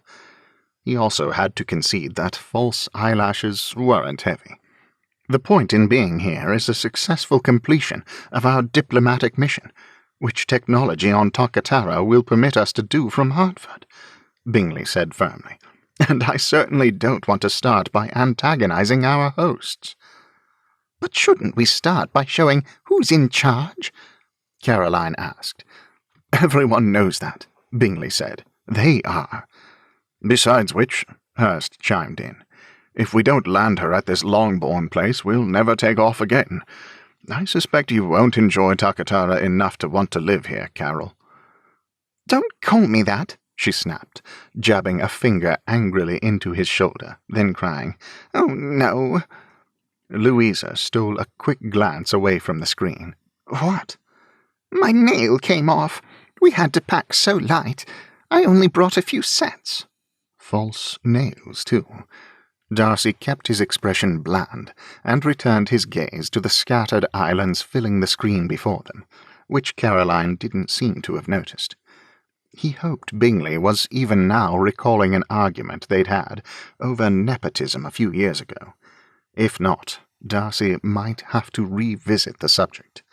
He also had to concede that false eyelashes weren't heavy. The point in being here is a successful completion of our diplomatic mission, which technology on Tokatara will permit us to do from Hertford, Bingley said firmly, and I certainly don't want to start by antagonizing our hosts. "But shouldn't we start by showing who's in charge?" Caroline asked. "Everyone knows that," Bingley said. "They are." "Besides which," Hurst chimed in, "if we don't land her at this Longbourn place, we'll never take off again. I suspect you won't enjoy Takatara enough to want to live here, Carol." "Don't call me that," she snapped, jabbing a finger angrily into his shoulder, then crying, "Oh, no." Louisa stole a quick glance away from the screen. "What?" "My nail came off. We had to pack so light. I only brought a few sets." False nails, too. Darcy kept his expression bland, and returned his gaze to the scattered islands filling the screen before them, which Caroline didn't seem to have noticed. He hoped Bingley was even now recalling an argument they'd had over nepotism a few years ago. If not, Darcy might have to revisit the subject.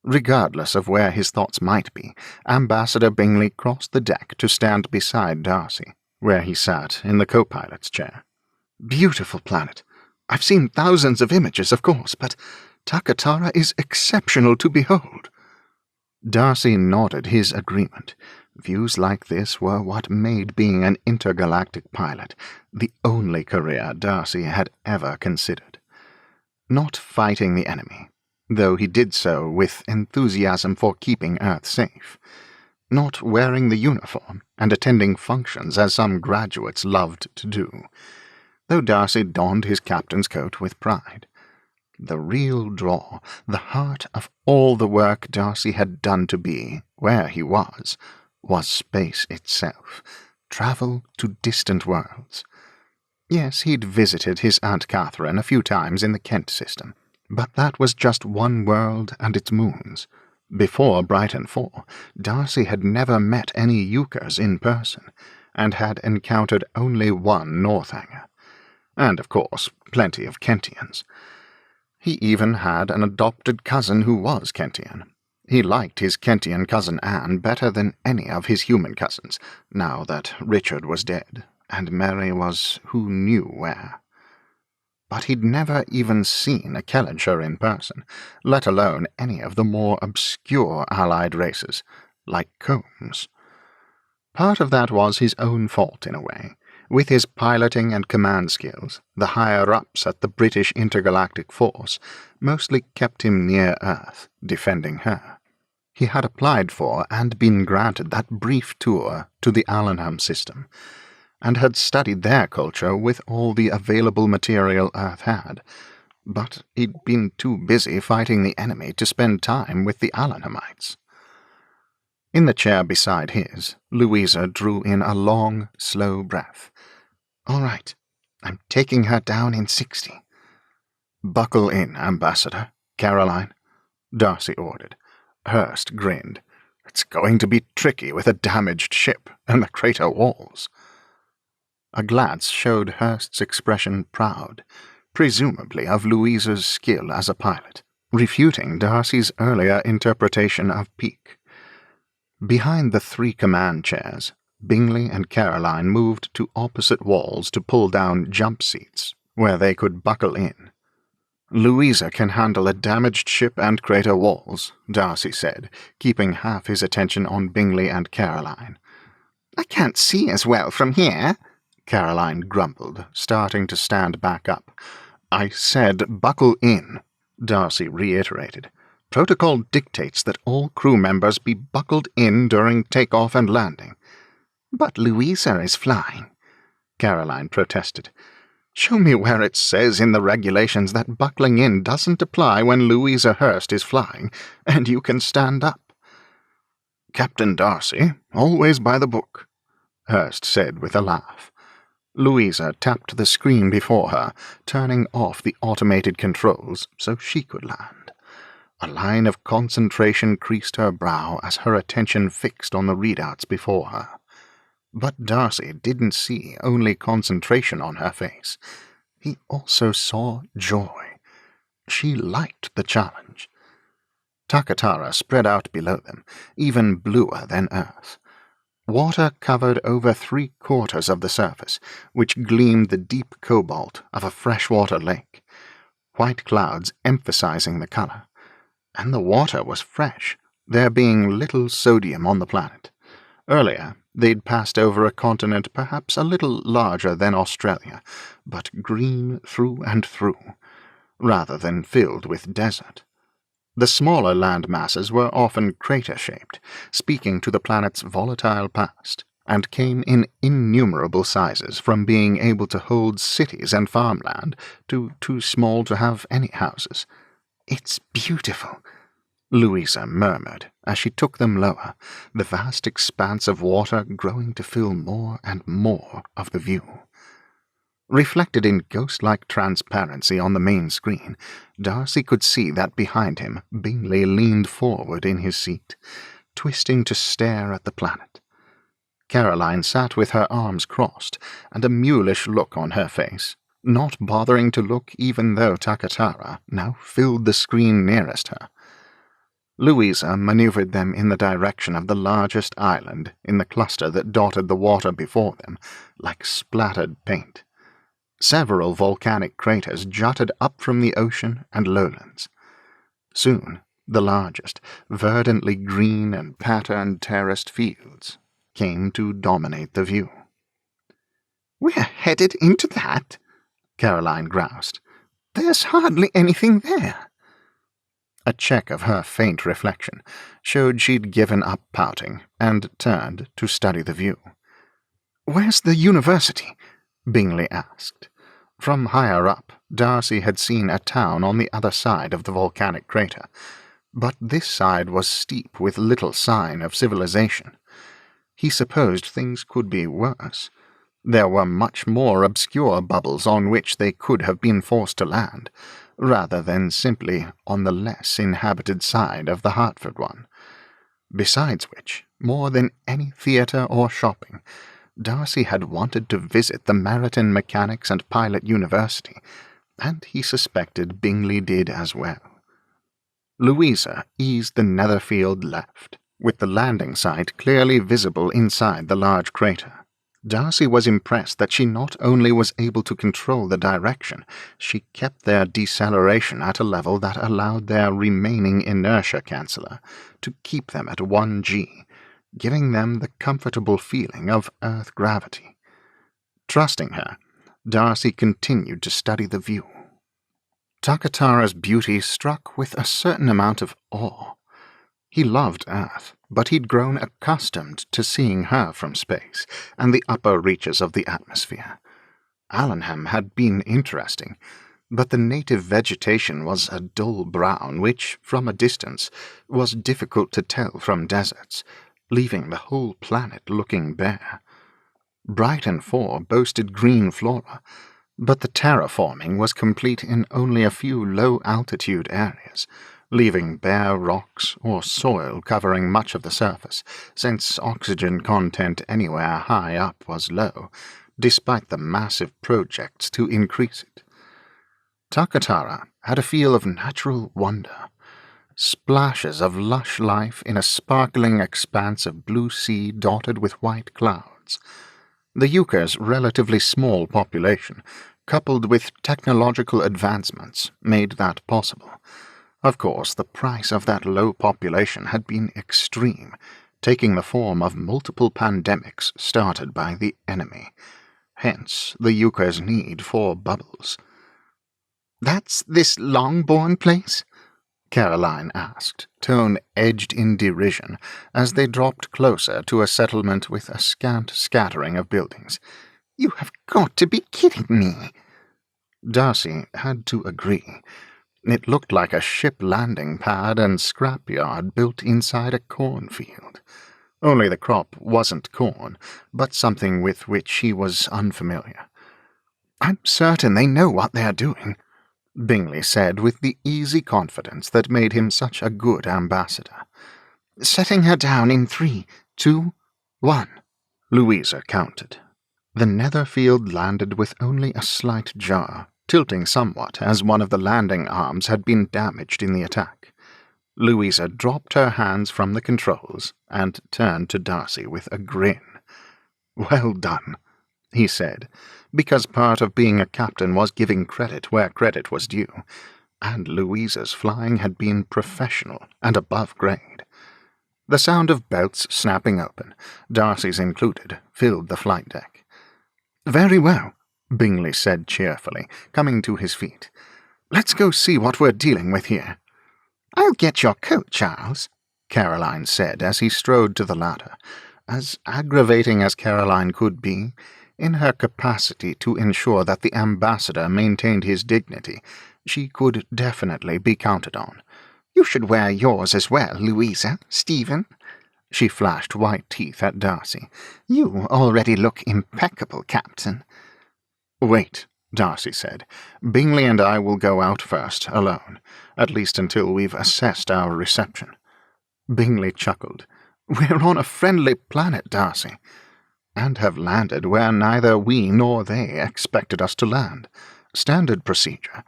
Regardless of where his thoughts might be, Ambassador Bingley crossed the deck to stand beside Darcy, where he sat in the co-pilot's chair. "Beautiful planet. I've seen thousands of images, of course, but Takatara is exceptional to behold." Darcy nodded his agreement. Views like this were what made being an intergalactic pilot the only career Darcy had ever considered. Not fighting the enemy, though he did so with enthusiasm for keeping Earth safe. Not wearing the uniform and attending functions as some graduates loved to do, though Darcy donned his captain's coat with pride. The real draw, the heart of all the work Darcy had done to be where he was space itself, travel to distant worlds. Yes, he'd visited his Aunt Catherine a few times in the Kent system, but that was just one world and its moons. Before Brighton 4, Darcy had never met any Euchres in person, and had encountered only one Northanger, and, of course, plenty of Kentians. He even had an adopted cousin who was Kentian. He liked his Kentian cousin Anne better than any of his human cousins, now that Richard was dead, and Mary was who knew where. But he'd never even seen a Kellenshire in person, let alone any of the more obscure allied races, like Combs. Part of that was his own fault, in a way. With his piloting and command skills, the higher-ups at the British Intergalactic Force mostly kept him near Earth, defending her. He had applied for and been granted that brief tour to the Allenham system, and had studied their culture with all the available material Earth had, but he'd been too busy fighting the enemy to spend time with the Alanamites. In the chair beside his, Louisa drew in a long, slow breath. "All right, I'm taking her down in 60. "Buckle in, Ambassador. Caroline," Darcy ordered. Hurst grinned. "It's going to be tricky with a damaged ship and the crater walls." A glance showed Hurst's expression proud, presumably of Louisa's skill as a pilot, refuting Darcy's earlier interpretation of pique. Behind the 3 command chairs, Bingley and Caroline moved to opposite walls to pull down jump seats, where they could buckle in. "Louisa can handle a damaged ship and crater walls," Darcy said, keeping half his attention on Bingley and Caroline. "I can't see as well from here," Caroline grumbled, starting to stand back up. "I said buckle in," Darcy reiterated. "Protocol dictates that all crew members be buckled in during takeoff and landing." "But Louisa is flying," Caroline protested. "Show me where it says in the regulations that buckling in doesn't apply when Louisa Hurst is flying, and you can stand up." "Captain Darcy, always by the book," Hurst said with a laugh. Louisa tapped the screen before her, turning off the automated controls so she could land. A line of concentration creased her brow as her attention fixed on the readouts before her. But Darcy didn't see only concentration on her face. He also saw joy. She liked the challenge. Takatara spread out below them, even bluer than Earth. Water covered over 3/4 of the surface, which gleamed the deep cobalt of a freshwater lake, white clouds emphasizing the color. And the water was fresh, there being little sodium on the planet. Earlier, they'd passed over a continent perhaps a little larger than Australia, but green through and through, rather than filled with desert. The smaller land masses were often crater-shaped, speaking to the planet's volatile past, and came in innumerable sizes, from being able to hold cities and farmland to too small to have any houses. "It's beautiful," Louisa murmured as she took them lower, the vast expanse of water growing to fill more and more of the view. Reflected in ghost-like transparency on the main screen, Darcy could see that behind him Bingley leaned forward in his seat, twisting to stare at the planet. Caroline sat with her arms crossed and a mulish look on her face, not bothering to look even though Takatara now filled the screen nearest her. Louisa maneuvered them in the direction of the largest island in the cluster that dotted the water before them, like splattered paint. Several volcanic craters jutted up from the ocean and lowlands. Soon, the largest, verdantly green and patterned terraced fields came to dominate the view. "We're headed into that," Caroline groused. "There's hardly anything there." A check of her faint reflection showed she'd given up pouting and turned to study the view. "Where's the university?" Bingley asked. From higher up, Darcy had seen a town on the other side of the volcanic crater, but this side was steep with little sign of civilization. He supposed things could be worse. There were much more obscure bubbles on which they could have been forced to land, rather than simply on the less inhabited side of the Hertford one. Besides which, more than any theatre or shopping, Darcy had wanted to visit the Maritime Mechanics and Pilot University, and he suspected Bingley did as well. Louisa eased the Netherfield left, with the landing site clearly visible inside the large crater. Darcy was impressed that she not only was able to control the direction, she kept their deceleration at a level that allowed their remaining inertia canceller to keep them at 1G, giving them the comfortable feeling of Earth gravity. Trusting her, Darcy continued to study the view. Takatara's beauty struck with a certain amount of awe. He loved Earth, but he'd grown accustomed to seeing her from space and the upper reaches of the atmosphere. Allenham had been interesting, but the native vegetation was a dull brown which, from a distance, was difficult to tell from deserts, leaving the whole planet looking bare. Brighton 4 boasted green flora, but the terraforming was complete in only a few low-altitude areas, leaving bare rocks or soil covering much of the surface, since oxygen content anywhere high up was low, despite the massive projects to increase it. Takatara had a feel of natural wonder. Splashes of lush life in a sparkling expanse of blue sea dotted with white clouds. The Yucca's relatively small population, coupled with technological advancements, made that possible. Of course, the price of that low population had been extreme, taking the form of multiple pandemics started by the enemy. Hence, the Yucca's need for bubbles. "That's this Longbourn place?" Caroline asked, tone edged in derision, as they dropped closer to a settlement with a scant scattering of buildings. "You have got to be kidding me." Darcy had to agree. It looked like a ship landing pad and scrapyard built inside a cornfield. Only the crop wasn't corn, but something with which he was unfamiliar. "I'm certain they know what they're doing," Bingley said with the easy confidence that made him such a good ambassador. "Setting her down in 3, 2, 1. Louisa counted. The Netherfield landed with only a slight jar, tilting somewhat as one of the landing arms had been damaged in the attack. Louisa dropped her hands from the controls and turned to Darcy with a grin. "Well done," he said, because part of being a captain was giving credit where credit was due, and Louisa's flying had been professional and above grade. The sound of belts snapping open, Darcy's included, filled the flight deck. "Very well," Bingley said cheerfully, coming to his feet. "Let's go see what we're dealing with here." "I'll get your coat, Charles," Caroline said as he strode to the ladder. As aggravating as Caroline could be, in her capacity to ensure that the ambassador maintained his dignity, she could definitely be counted on. "You should wear yours as well, Louisa, Stephen." She flashed white teeth at Darcy. "You already look impeccable, Captain." "Wait," Darcy said. "Bingley and I will go out first, alone, at least until we've assessed our reception." Bingley chuckled. "We're on a friendly planet, Darcy, and have landed where neither we nor they expected us to land. Standard procedure."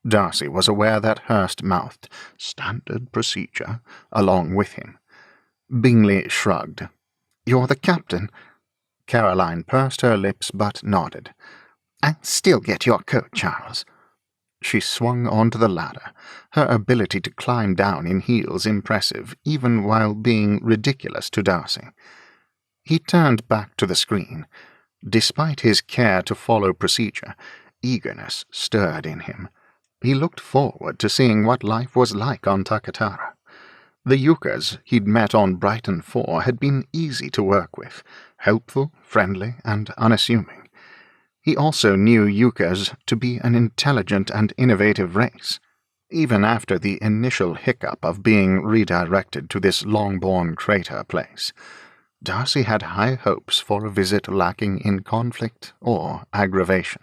Darcy was aware that Hurst mouthed "standard procedure" along with him. Bingley shrugged. "You're the captain." Caroline pursed her lips but nodded. "I'll still get your coat, Charles." She swung onto the ladder, her ability to climb down in heels impressive, even while being ridiculous to Darcy. He turned back to the screen. Despite his care to follow procedure, eagerness stirred in him. He looked forward to seeing what life was like on Takatara. The Yuccas he'd met on Brighton 4 had been easy to work with, helpful, friendly, and unassuming. He also knew Yuccas to be an intelligent and innovative race. Even after the initial hiccup of being redirected to this Longbourn crater place, Darcy had high hopes for a visit lacking in conflict or aggravation.